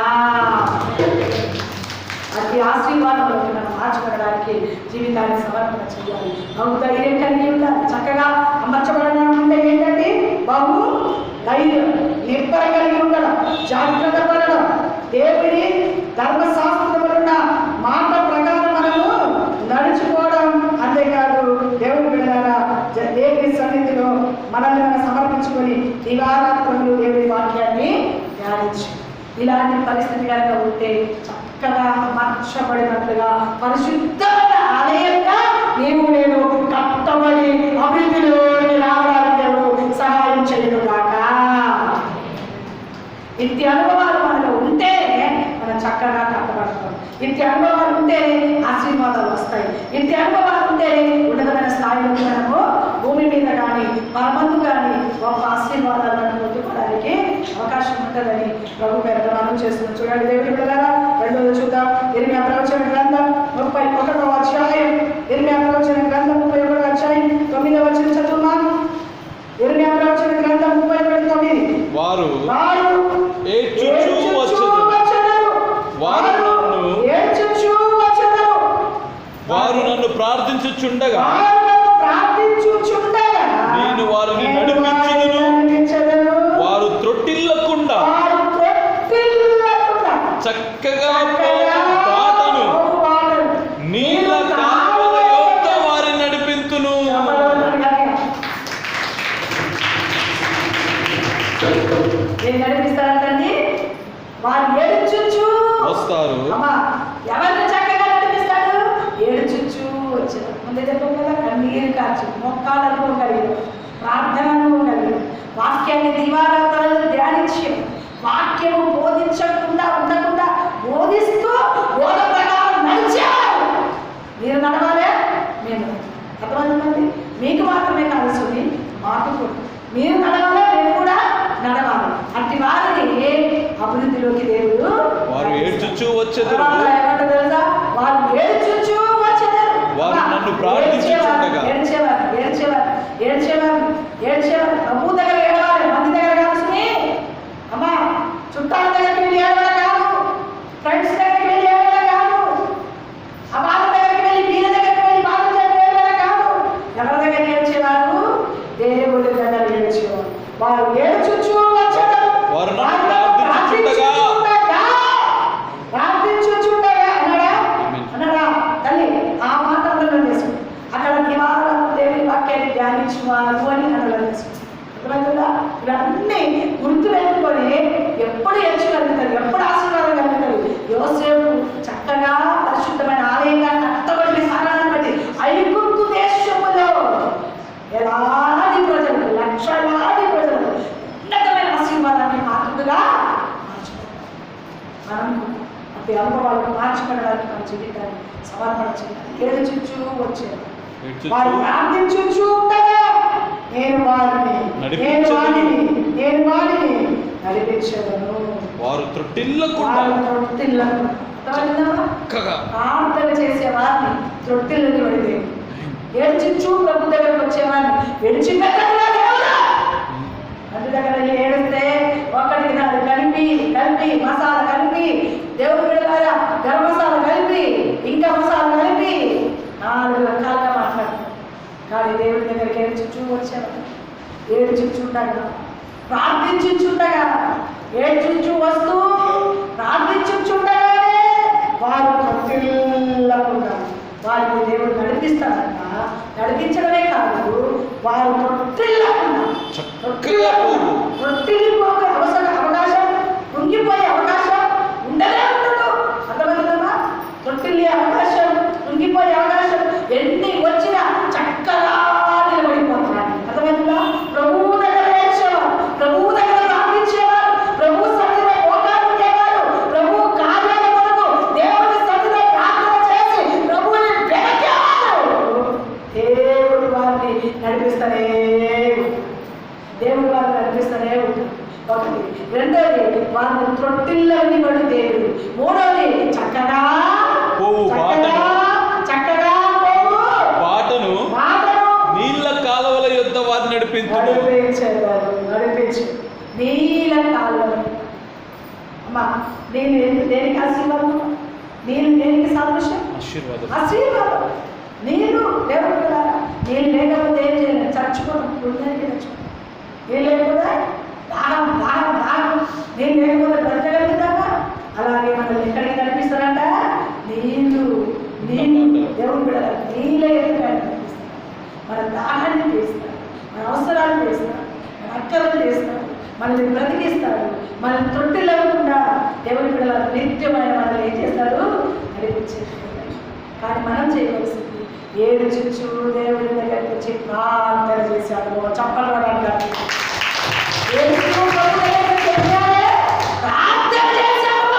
అతి ఆశీర్వాదంలోకి మనం మార్చబడడానికి జీవితాన్ని సమర్పణ చేయాలి. బహు ధైర్యం కలిగి ఉండాలి. చక్కగా అమర్చబడడం అంటే ఏంటంటే బహు ధైర్యం, నిబ్బర కలిగి ఉండడం, జాగ్రత్త పడడం, దేవుని ధర్మశాస్త్రములున్న మాట ప్రకారం మనము నడుచుకోవడం. అంతేకాదు, దేవుని బిడ్డలారా, దేవుని సన్నిధిలో మనల్ని మనం సమర్పించుకొని దివారాత్రులు దేవుని వాక్యాన్ని ధ్యానించి ఇలాంటి పరిస్థితి కనుక ఉంటే చక్కగా మార్చబడినట్లుగా పరిశుద్ధమైన ఆలయంగా నీవు నేను కట్టబడి అభివృద్ధిలోకి రావడానికి దేవుడు సహాయం చేయనుగాక. ఇంటి అనుభవాలు మనలో ఉంటే మనం చక్కగా కట్టబడతాం. ఇంటి అనుభవాలు ఉంటే ఆశీర్వాదాలు వస్తాయి. ఇంటి అనుభవాలు ఉంటే ఉన్నతమైన స్థాయిలో మనము భూమి మీద కానీ పరమందు కానీ గొప్ప ఆశీర్వాదాలను పొందుకోవడానికి అవకాశం ఉంటుందని ప్రభు పేరు మనం చేస్తున్నాం. చూడండి దేవుడి బిడ్డలారా, రెండోది చూద్దాం. ఇర్మియా ప్రవచన గ్రంథం 31వ అధ్యాయం. ఇర్మియా ప్రవచన గ్రంథం 31వ అధ్యాయం 9వ వచనం చదువుదాం. ఇర్మియా ప్రవచన గ్రంథం 31:9. వారు నన్ను ప్రార్థించుచుండగా నేను వారిని నడిపించుదును, వారు త్రొట్టిల్లకుండా చక్కగా బాటను నీళ్ళ కాలువల యొద్ద వారిని నడిపింతును. నడిపిస్తారంటండి. వారు ఏడ్చుచు దివారాత్రాలు ధ్యానించి వాక్యము బోధించకుండా ఉండకుండా బోధిస్తూ బోధ ప్రకారం నడిచారు. మీరు నడవాలే, మేము అర్థమైందండి. మీకు మాత్రమే కావాల్సింది, మాకు కూడా మీరు నడవాలే, మేము కూడా నడవాలి. అట్టి వారిని అభివృద్ధిలోకి దేవుడు వారు ఏడ్చుచూ వచ్చెదరు. తెలుసా, వారు ఏడ్చుచూ వచ్చెదరు. వారు నన్ను ప్రార్థించుచుండగా ఏడ్చేవారు ప్రభు దగ్గర ఏడవాలి, మంది దగ్గర కాదు. సుమి అమ్మా, చుట్టాల దగ్గరికి వెళ్ళి ఏడవడం కాదు, ఫ్రెండ్స్ దగ్గరికి వెళ్ళి ఏడవడం కాదు, ఆ వాళ్ళ దగ్గరికి వెళ్ళి వీళ్ళ దగ్గరికి వెళ్ళి వాళ్ళ దగ్గర ఏడవడం కాదు. ఎవరి దగ్గర ఏడ్చేవారు? దేవుడి దగ్గర ఏడ్చేవారు. వారు ఏడ్చుచూ వచ్చారు. వారు నన్ను ప్రార్థించుచుండగా అన్నాడా తల్లి, ఆ మాత్రంలో చేసుకుంది. అక్కడ నివారణ దేవుని వాక్యాన్ని ధ్యానించువారు అని అన్నలో చేసుకుంది. అర్థమవుతుందా? ఇవన్నీ గుర్తు పెట్టుకొని ఎప్పుడు ఎంచగలుగుతారు, ఎప్పుడు ఆశీర్వాదం కలుగుతారు. యోసేపు చక్కగా పరిశుద్ధమైన ఆలయంగా కట్టబడిన స్థానాన్ని బట్టి ఐగుప్తు దేశములో ఎలాంటి ప్రజలు, లక్షలాది ప్రజలు ఉన్నతమైన ఆశీర్వాదాన్ని పాత్రగా మనం అతి అనుభవాలకు మార్చుకోవడానికి మన జీవితాన్ని సమర్పణ చేయాలి. ఏడ్చుచూ వచ్చారు. వారు ప్రార్థించుచూ ఉండగా నేను వారిని నడిపించదను. వారు త్రొట్టిల్లకుండా ప్రార్థన చేసే వారిని త్రొట్టిల్లని పడితే, ఏడ్చుచూ ప్రభు దగ్గరకు వచ్చేవారిని ఏడ్చి పెట్టకుండా దేవుడా అందు దగ్గర ఏడిస్తే ఒకటి కలిపి మసాలా కలిపి దేవుడి బిడ్డలారా గరం మసాలా కలిపి ఇంకా మసాలా కలిపి 4 రకాలుగా మాట్లాడుతారు. కానీ దేవుడి దగ్గరికి ఏడ్చుచూ వచ్చేవారు. ఏడ్చుచుండగా ప్రార్థించుచుండగా ఏడ్చుచూ వస్తూ ప్రార్థించుచుండగానే వారు త్రొట్టిల్లకుండా వారిని దేవుడు నడిపిస్తాడంట. నడిపించడమే కాదు, వారు రొట్టిల్లిపోయే అవకాశం, కృంగిపోయే అవకాశం ఉండనే ఉండదు. అర్థమవుతుందమ్మా? రొట్టిల్లే అవకాశం, కృంగిపోయే అవకాశం ఎన్ని వచ్చినా చక్కగా నిలబడిపోతున్నాడు. అర్థమవుతుందా? ప్రభువు దగ్గర ఏడ్చేవారు, ప్రభువు దగ్గర ప్రార్థించేవారు, ప్రభు సన్నిధిలో మోకాలు ఉండేవారు, ప్రభు కార్యాల కొరకు దేవుని సన్నిధిలో ప్రార్థన చేసి ప్రభువుని వెనకేవారు. దేవుడు వారిని నడిపిస్తూనే ఉంటాడు. ఒకటి. రెండోది, వారిని త్రొట్టిల్లని వాడు దేవుడు. మూడోది, చక్కగా బాటను నీళ్ళ కాలువల యొద్ద వారిని నడిపించు. నీళ్ళ కాలువల. అమ్మా, నేను దేనికి ఆశీర్వాదం? నీళ్ళు దేనికి సాదృశ్యం? ఆశీర్వాదం. నీళ్ళు దేవుడు కదా. నీళ్ళు లేకపోతే ఏం చేయలేదు, చచ్చిపోతాం. పుణ్యానికి చచ్చిపోతాం. నీళ్ళు లేకపోతే దాహం. నీళ్ళు లేకపోతే బ్రతకగలుగుతామా? అలాగే మనల్ని ఎక్కడికి కనిపిస్తారంట? నీళ్ళు దేవుడు కూడా నీళ్ళ ఎదురు కనిపిస్తారు. మన దాహాన్ని తీస్తారు, మన అవసరాలు తీస్తారు, మన అక్కలను తీస్తారు, మనల్ని బ్రతికిస్తాడు. మనల్ని తొట్టిల్లకుండా దేవుని బిడ్డల నిత్యమైన మనల్ని ఏం చేస్తారు? నడిపించేస్తారు. కానీ మనం చేయవలసింది ఏడ్చుచూ దేవుడి దగ్గరికి వచ్చి ప్రార్థన చేశాడు. చప్పట్లు పడాలి. ప్రార్థన చేశాడు.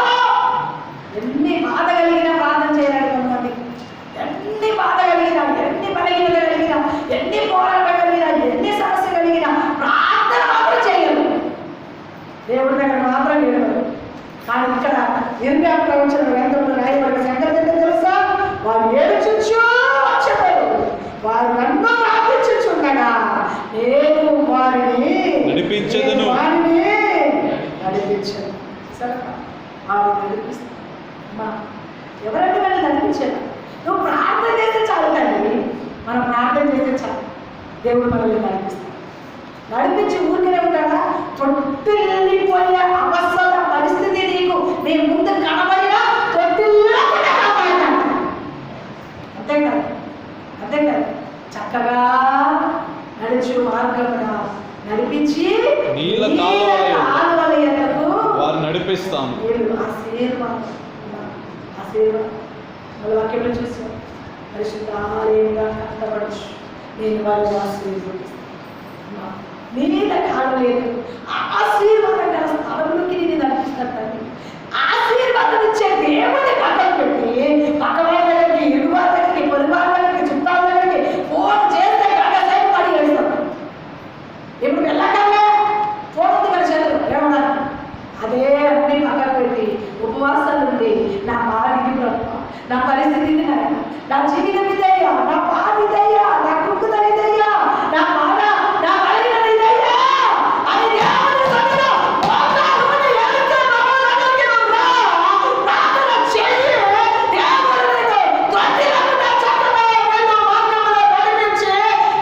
ఎన్ని బాధ కలిగినా ప్రార్థన చేయలేడు కొంతమంది. ఎన్ని బాధ కలిగినా, ఎన్ని బలహీనత కలిగినా, ఎన్ని పోరాటం కలిగినా, ఎన్ని సమస్య కలిగినా ప్రార్థన మాత్రం చేయరు. దేవుడి దగ్గర మాత్రం చేయరు. కానీ ఇక్కడ 28వ వచనం గ్రంథంలో రాయబడిన సంగతి ఏంటో తెలుసా? వారు ఏడ్చుచూ వచ్చారు. వారు నన్ను ప్రార్థించుచుండగా నేను వారిని నడిపించదను. సరే, వారు నడిపిస్తారు. ఎవరంటే మనం నడిపించారు? నువ్వు ప్రార్థన చేస్తే చాలు తల్లి. మనం ప్రార్థన చేస్తే చాలు, దేవుడు మనల్ని నడిపిస్తాడు. నడిపించి ఊరికనే ఉంటాడా? తొట్టిల్లిపోయే అవసర పరిస్థితి నీకు నీ ముందు కనబడినా తొట్టిల్లకుండా కాపాడతాడు. అంతే కదా. చక్కగా నడుచు మార్గమున నడిపించి నీళ్ళ కాలువల యొద్దకు వారు నడిపిస్తాను. ఆశీర్వాదం. వాళ్ళ వాక్యంలో చూసాం. పరిశుద్ధ ఆలయంగా కట్టబడచ్చు. నేను వారిని ఆశీర్వదిస్తాను. నీళ్ళ కాలలేదు ఆశీర్వాదం గల స్థలంలోకి నేను నడిపిస్తాను తండ్రి. ఆశీర్వాదం ఇచ్చే దేవుని పక్కన పెట్టి పక్క వాళ్ళ దగ్గరికి, ఇరుగు వాళ్ళ దగ్గరికి, పొరుగు వాళ్ళ దగ్గరికి, చుట్టాల దగ్గరికి ఫోన్ చేస్తే గంట సేపు పడి వేస్తాం. ఇప్పుడు వెళ్ళగానే ఫోన్ ఉంది మన చేతులు ఏమన్నా అదే అన్ని పక్కన పెట్టి ఉపవాసాలు ఉంది. నా బాధ ఇది బ్రహ్మ, నా పరిస్థితి ఇది నాయన, నా జీవితం ఇదయ్యా, నా బాధ ఇదయ్యా, నా కుక్కుత ఇదయ్యా, నా బాధ నా బలహీనత ఇదయ్యా అని దేవుని సన్నిధిలో మోకాళ్ళుని ఎత్తి నమోదనకి రా, ప్రార్థన చెయ్యి. దేవుడు నిన్ను తొట్టిలకుండా చక్కగా వెళ్ళు మార్గంలో నడిపించి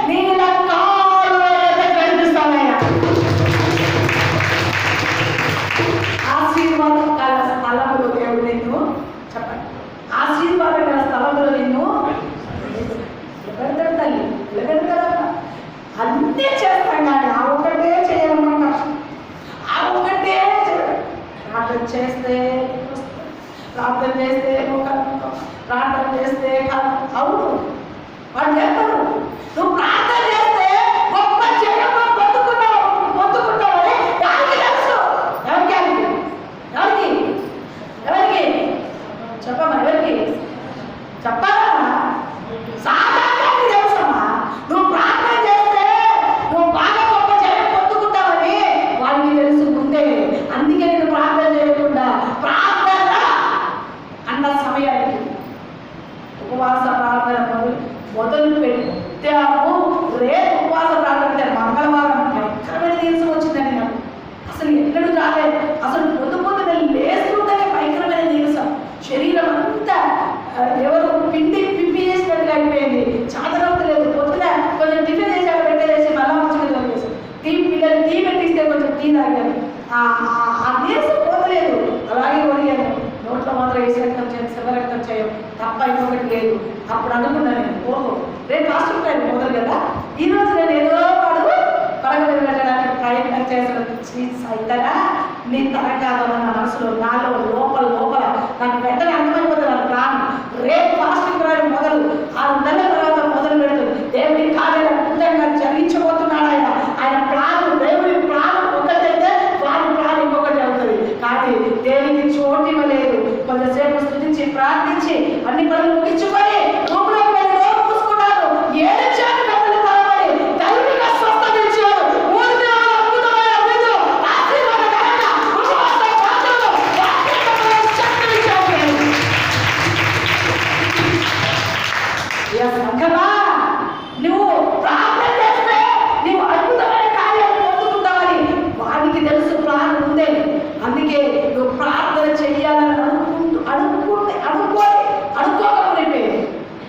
నీళ్ళ కాలువ ఎదుట నడిపిస్తానయ్యా. ఆశీర్వాదం గల స్థలంలో దేవుడు నిన్ను చెప్పండి, ఆశీర్వాదం గల స్థలంలో నిన్ను పెడతాడు తల్లి, పెడతాడా? అన్నీ చేస్తాం కానీ ఆ ఒక్కటే చేయడం కష్టం. ఆ ఒక్కటే చేయడం. ప్రార్థన చేస్తే ప్రార్థన చేస్తే ప్రార్థన చేస్తే అవును వాడు చేస్తాడు. నువ్వు ప్రార్థన చేస్తే గొప్ప చేయడం పొందుకుంటావని దానికి తెలుసు. ఎవరికి ఎవరికి ఎవరికి చెప్పమ్మా, ఎవరికి చెప్పాలా? సాధారణంగా తెలుసమ్మా. నువ్వు ప్రార్థన చేస్తే నువ్వు బాగా గొప్ప జయం పొందుకుంటావని వాడికి తెలుసు ముందే. అందుకే నేను ప్రార్థన చేయకుండా ప్రార్థన అన్న సమయానికి ఉపవాస ప్రార్థన మొదలు పెట్టాము. రేపు ఉపవాస ప్రార్థన మంగళవారం భయంకరమైన నీరసం వచ్చిందని నాకు అసలు ఎక్కడికి రాలేదు. అసలు పొద్దున లేస్తుంటేనే భయంకరమైన నీరసం, శరీరం అంతా ఎవరు పిండి పిప్పి చేసినట్టుగా అయిపోయింది. చాదరవుతలేదు. పొద్దున కొంచెం టిఫిన్ చేసాక పెట్టేసి మళ్ళా మంచిగా చేసాం. పిల్లలు టీ పెట్టిస్తే కొంచెం టీ తాగాను. ఆ నీరసం పోతలేదు. అలాగే ఒడిగాను. నోట్లో మాత్రం వేసి రక్తం చేయం, శివ రక్తం చేయం తప్ప ఇంకొకటి లేదు. అప్పుడు అనుకున్నాను నేను, ఓహో రేపు హాస్టల్ టైం మొదలు కదా, ఈరోజు నేను ఏదో వాడు పడగలు వెళ్ళడానికి ప్రయత్నం చేసిన అయితేనా నీ తరం కాదన్న నా మనసులో నాలో లోపల నాకు వెంటనే అర్థమైపోతుంది. నా ప్లాన్ రేపు ఫాస్టింగ్ రాని మొదలు 6 నెలల తర్వాత మొదలు పెడుతుంది. దేవుడి కార్యాలు అద్భుతంగా జరిగించబోతున్నాడు ఆయన. ఆయన ప్లాన్, దేవుడి ప్లాన్ ఒకటైతే వారి ప్లాన్ ఇంకొకటి అవుతుంది. కానీ దేవునికి చోటు ఇవ్వలేదు. కొంతసేపు స్తుతించి ప్రార్థించి అన్ని పనులు ముగించుకొని రూపులోకి వెళ్ళి నోరు పూసుకున్నాడు. ఏడ్చాడు కథలు తరబడి. దైవిక స్వస్థత ఇచ్చాడు. ఊరికే అద్భుతమైన విధు ఆశీర్వాదకరంగా ఉపవాస ప్రార్థనలో వాక్యమైన శక్తిని ఇచ్చాడు. సంఘమా, నువ్వు ప్రార్థన చేస్తే నువ్వు అద్భుతమైన కార్యాలు పొందుకుంటావని వాడికి తెలుసు ప్లాన్ ఉందే. అందుకే నువ్వు ప్రార్థన చెయ్యాలని అనుకోకపోతే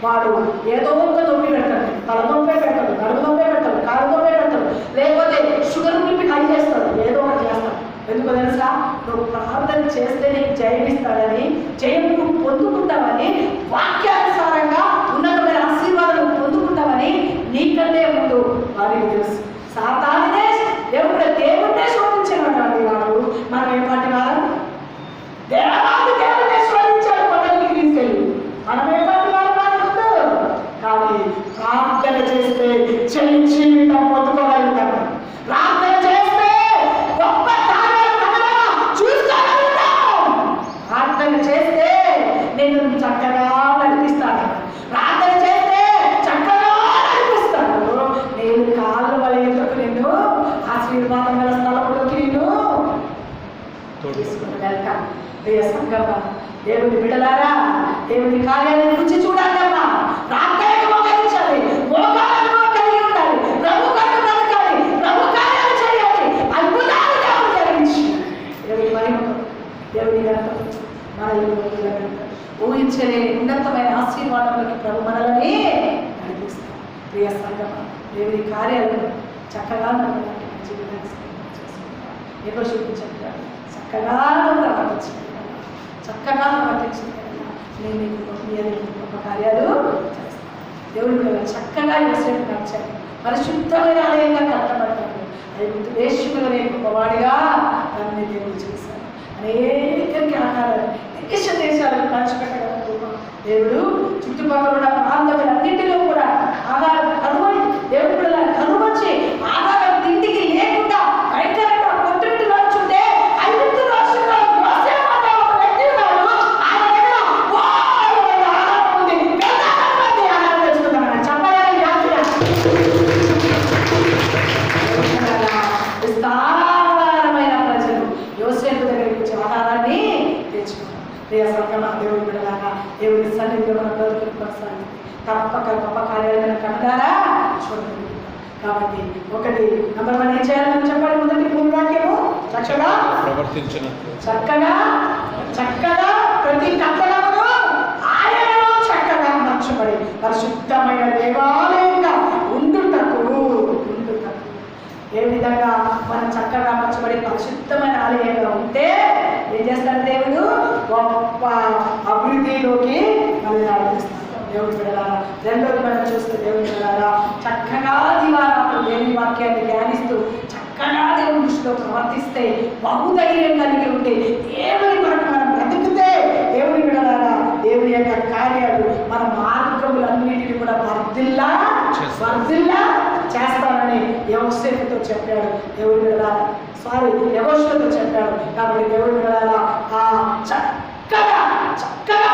వాడు ఏదో ఒక నొప్పి పెడతాడు. తల నొప్పే పెడతాడు, నడుము నొప్పే పెడతాడు, కాలు నొప్పే పెడతాడు, లేకపోతే షుగర్ నొప్పి హై చేస్తాడు, ఏదో ఒకటి చేస్తాడు. ఎందుకో తెలుసా? నువ్వు ప్రార్థన చేస్తే నీకు జయమిస్తాడని, జయం నువ్వు పొందుకుంటావని, వాక్యానుసారంగా ఉన్నతమైన ఆశీర్వాదం పొందుకుంటావని నీకంటే ముందు వారికి తెలుసు. సాతానునే దేవుడినే శోధించినటువంటి వాడు మనం ఏ పాటి వారు? దేవుడినే శోధించాడు కొండకి తీసుకెళ్ళి. మనం ఏ పాటి వారు కాదు. కానీ ప్రార్థన చేస్తే చెల్లించి పొందుకోగలుగుతాము. ప్రార్థన చేస్తే గొప్ప ప్రార్థన చేస్తే నేను చక్కగా నడిపిస్తాను. ప్రార్థన చేస్తే చక్కగా నడిపిస్తాను. నేను కాళ్ళు వలయకు నిన్ను ఆశీర్వాదం గల స్థలంలోకి నిన్ను తీసుకుని వెళ్తాను. ప్రియ సంగమా, దేవుని బిడ్డలారా, దేవుని కార్యాలను రుచి చూడాలమ్మా. ప్రార్థనకు మోకరించాలి, మోకాలను కలిగి ఉండాలి, ప్రభు కొరకు బ్రతకాలి, ప్రభు కార్యాలు చేయాలి, అద్భుతాలు దేవుడు జరిగించి దేవుని మహిమకు, దేవుని ఘనతకు ఊహించలేని ఉన్నతమైన ఆశీర్వాదంలోకి ప్రభు మనల్ని నడిపిస్తాం. ప్రియ సంగమా, దేవుని కార్యాలను చక్కగా నడవడానికి జీవితాన్ని చేసుకుంటాం. ఏదో చూపించారు, చక్కగా ప్రవర్తించాలి, చక్కగా ప్రవర్తించాలి. నేను మీకు గొప్ప కార్యాలు చేస్తాను. దేవుడి పిల్లలు చక్కగా యోసేపు నడిచాడు. పరిశుద్ధమైన ఆలయంగా కట్టబడ్డాడు. అది దేశంలోనే గొప్పవాడిగా దాన్ని దేవుడు చేశాడు. అనేకరికి ఆహారాలు దేశ దేశాలకు పంచిపెట్టగల దేవుడు చుట్టుపక్కల ఉన్న ప్రాంతాలన్నింటిలో కూడా ఆహారం కరువై దేవుడు కరువచ్చి ఆహారం తిండికి ప్రియ సంగమ దేవుని బిడ్డలారా, దేవుని సన్నిధిలో మన బ్రతుకుని కొనసాగింది తప్పక గొప్ప కార్యాలైన కన్నదారా చూడండి. కాబట్టి ఒకటి నంబర్ 1 ఏం చేయాలని చెప్పండి. మొదటి 3 వాక్యము చక్కగా ప్రవర్తించినట్లు చక్కగా ప్రతి కట్టడమును ఆయనలో చక్కగా మార్చబడి పరిశుద్ధమైన దేవాలయంగా ఉండుటకు ఏ విధంగా మనం చక్కగా మార్చబడి పరిశుద్ధమైన ఆలయంగా ఉంటే ఏం చేస్తాడు దేవుడు? గొప్ప అభివృద్ధిలోకి మనం నడిపిస్తాడు. దేవుని బిడ్డలారా, రెండోది మనం చూస్తే దేవుని బిడ్డలారా, చక్కగా దివారాత్రులు దేవుని వాక్యాన్ని ధ్యానిస్తూ చక్కగా దేవుని దృష్టిలో ప్రవర్తిస్తే బహుధైర్యం కలిగి ఉంటే దేవుని కొరకు మనం బ్రతికితే దేవుని బిడ్డలారా, దేవుని యొక్క కార్యాలు మన మార్గములన్నిటిని కూడా వర్ధిల్లా చేస్తానని యోసేపుతో చెప్పాడు. దేవుని బిడ్డలారా, యెహోషువతో చెప్పాడు. కాబట్టి దేవుని బిడ్డలారా, చక్కగా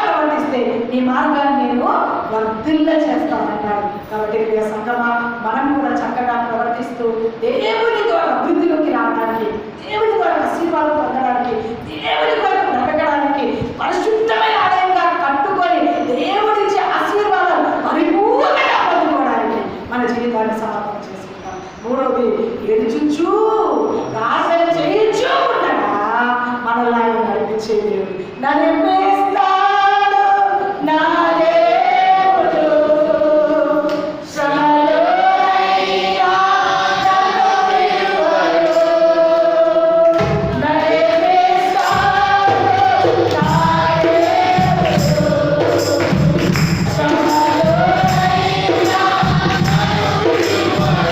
ప్రవర్తిస్తే నీ మార్గాన్ని నేను వర్ధిల్ల చేస్తానన్నాడు. కాబట్టి ప్రియ సంగమా, మనం కూడా చక్కగా ప్రవర్తిస్తూ దేవుని ద్వారా అభివృద్ధిలోకి రావడానికి, దేవుని ద్వారా ఆశీర్వాదం పొందడానికి, దేవుని కొరకు బ్రతకడానికి పరిశుద్ధమైన ఆలయంగా కట్టుకొని దేవుడిచ్చే ఆశీర్వాదాలు పరిపూర్ణంగా పొందుకోవడానికి మన జీవితాన్ని సమర్పణ చేసుకుంటాం. మూడవది, ఎదుచుచూ ప్రార్థన చేయించూ ఉండగా మనల్ని ఆయన నడిపించే దేవుడు. నడిపిస్తాడు నా దేవుడు, శ్రమలో అయినా నన్ను విడువడు. నడిపిస్తాడు నా దేవుడు, శ్రమలో అయినా నన్ను విడువడు.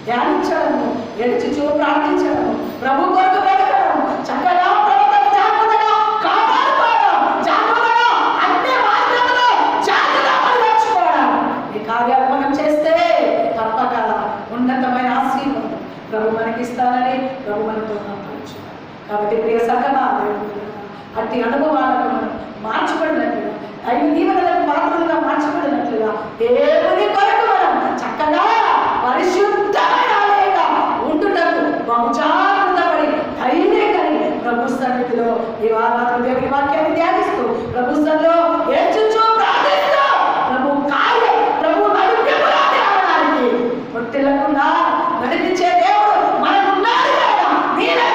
ధ్యానించడము, ఎడుచుచూ ప్రార్థించడము, ప్రభు కొరకు బ్రతకడం, చక్కగా ప్రవర్తన జాగ్రత్తగా కాపాడుకోవడం, జాగ్రత్తగా అన్ని మార్గంలో జాగ్రత్తగా పరిరక్షించుకోవడం. ఈ కార్యాలు మనం చేస్తే తప్పక ఉన్నతమైన ఆశీర్వాదం ప్రభు మనకిస్తానని ప్రభు మనతో సంపాదించున్నాడు. కాబట్టి ప్రియ సంగమా, అట్టి అనుభవాలను మనం మార్చబడినట్లుగా, దైవ దీవెనలకు పాత్రలుగా మార్చబడినట్లుగా దేవుని కొరకు మనం చక్కగా పరిశుద్ధమైన ఆలయంగా ఉంటున్నట్టు బహుజాగ్రత్తపడి ధైర్యం కలిగి ప్రభు సన్నిధిలో ఈ వారాలు దేవుని వాక్యాన్ని ధ్యానిస్తూ ప్రభు సన్నిధిలో ఏడ్చుచూ ప్రార్థిస్తూ ప్రభు కార్యం, ప్రభు నడిపింపులోకి రావడానికి పొట్టిల్లకుండా నడిపించే దేవుడు మనకున్నాడు కదా. నీరే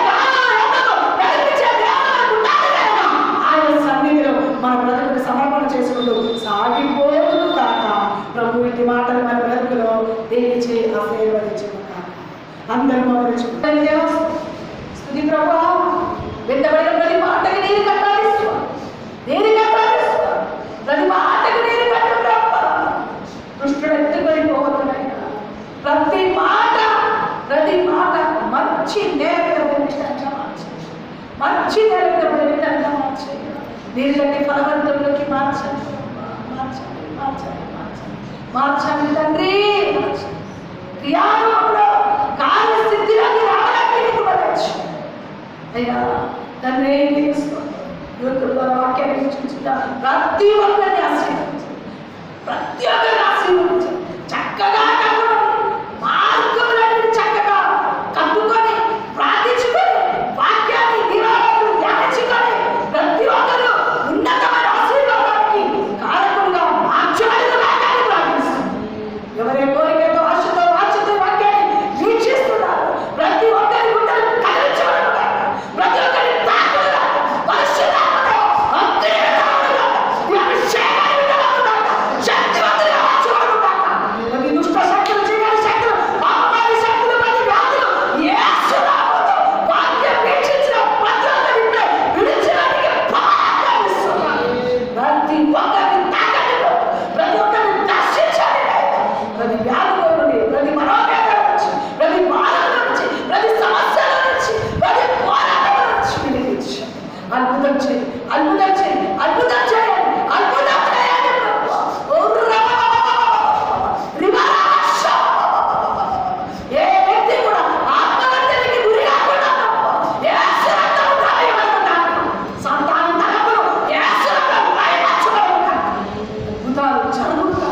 నడిపించే దేవుడు మనకున్నాడు కదా. ఆయన సన్నిధిలో మన బ్రతుకుని సమర్పణ చేసుకుంటూ సాగిపోతును కాక ప్రభు ఇంటి మాటలు మన బ్రతుకులో దీనిచి ఆశీర్వదించును కాక. అందరూ మోకరించుకుంటారు. స్తుతి ప్రభువా, వింటబడిన ప్రతి మాటకి నీరు కట్టాలిస్తూ, ప్రతి మాటకు నీరు కట్టు ప్రభు. దుష్టుడు ఎత్తుకొని పోవద్దునైనా ప్రతి మాట మంచి నేర్పు మంచి వసంతంలోకి మార్చండి, మార్చండి, మార్చండి, మార్చండి, మార్చండి తండ్రి. క్రియారూపంలో కార్యస్థితిలోకి రావడానికి నీకు వదలచ్చు అయ్యా తండ్రి. యూట్యూబ్ ద్వారా వాక్యాన్ని వీక్షించిన ప్రతి ఒక్కరిని ఆశీర్వదించండి, ప్రతి ఒక్కరిని ఆశీర్వదించండి. చక్కగా కట్టుకొని మార్గములన్నీ చక్కగా కట్టుకొని ప్రార్థించుకొని వాక్యాన్ని దివారాలు ధ్యానించుకొని ప్రతి ఒక్కరు ఉన్నతమైన ఆశీర్వాదానికి కారకులుగా మార్చబడిన ప్రార్థిస్తుంది. ఎవరి కోరికతో ఆశతో వాంఛతో వాక్యాన్ని వీక్షిస్తున్నారు ప్రతి ఒక్కరి గుండెలు కదిలించబడుగా, ప్రతి ఒక్కరి తాకులుగా పరిశుద్ధాత్మతో అగ్నిగా అభిషేకాన్ని శక్తివంతులుగా మార్చబడుగా. ప్రతి దుష్ట శక్తులు, చీకటి శక్తులు, పాపమారి శక్తులు, ప్రతి వ్యాధులు యేసు నామములో వాక్యం వీక్షించిన ప్రతి ఒక్కరిని విడిచిపెట్టి పాపమిస్తున్నాను. ప్రతి ఒక్కరిని తాకండి, ప్రతి ఒక్కరిని దర్శించండి. ప్రతి వ్యాధుల నుండి, ప్రతి మనోవేదన నుంచి, ప్రతి బాధల నుంచి, ప్రతి సమస్యల నుంచి, ప్రతి పోరాటం నుంచి విడిపించండి. అద్భుతం చేయండి, అద్భుతం చేయండి, అద్భుతం చేయండి, అద్భుతం చేయండి ప్రభువా. ఏ వ్యక్తి కూడా ఆత్మహత్యకి గురి కాకుండా యేసు రక్తము గాయపడును. సంతానం తలపులు యేసు రక్తం గాయపరచబడును. అద్భుతాలు జరుగును,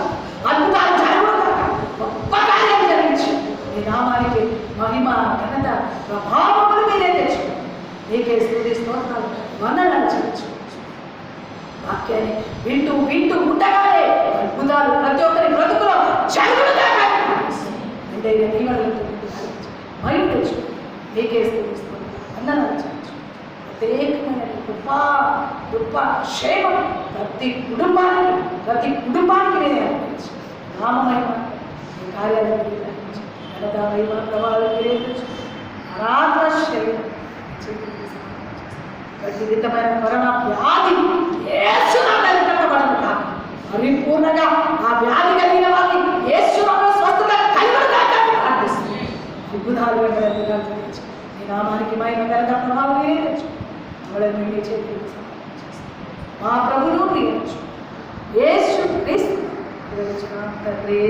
అద్భుతాలు జరుగును. గొప్ప కార్యం జరిగించి నీ నామానికి మహిమ, ఘనత, ప్రభావములు మీరే తెచ్చుకోండి. నీకే స్తుతి స్తోత్రాలు వందనాలు చెల్లించుకోవచ్చు. వాక్యాన్ని వింటూ వింటూ ఉండగానే అద్భుతాలు ప్రతి ఒక్కరి బ్రతుకులో జరుగునుగా ఎంతైనా దీవెనలతో మహిమ తెచ్చుకోండి. నీకే స్తుతి స్తోత్రాలు వందనాలు చెల్లించుకోవచ్చు. ప్రత్యేకమైన గొప్ప క్షేమం ప్రతి కుటుంబానికి నేనే అనుభవించు. నామమహిమ ఈ కార్యాలను నిర్వహించు. ఘనత, మహిమ, ప్రభావాలు మీరే తెచ్చుకోండి. ఆరాధన శైలి ప్రతి విధమైన కరోనా వ్యాధి యేసు నామములో కట్టబడును కాక. పరిపూర్ణంగా ఆ వ్యాధి కలిగిన వారిని యేసు నామములో స్వస్థత కలుగును కాక అని ప్రార్థిస్తున్నాను. అద్భుతాలు వెంటనే జరిగించు. నీ నామానికి మహిమ, ఘనత, ప్రభావం మీరే తెచ్చుకోండి. మమ్మల్ని మీ చేతులకు సమర్పణ చేస్తాం. మా ప్రభువును ప్రియచ్చు యేసు క్రీస్తు తండ్రి.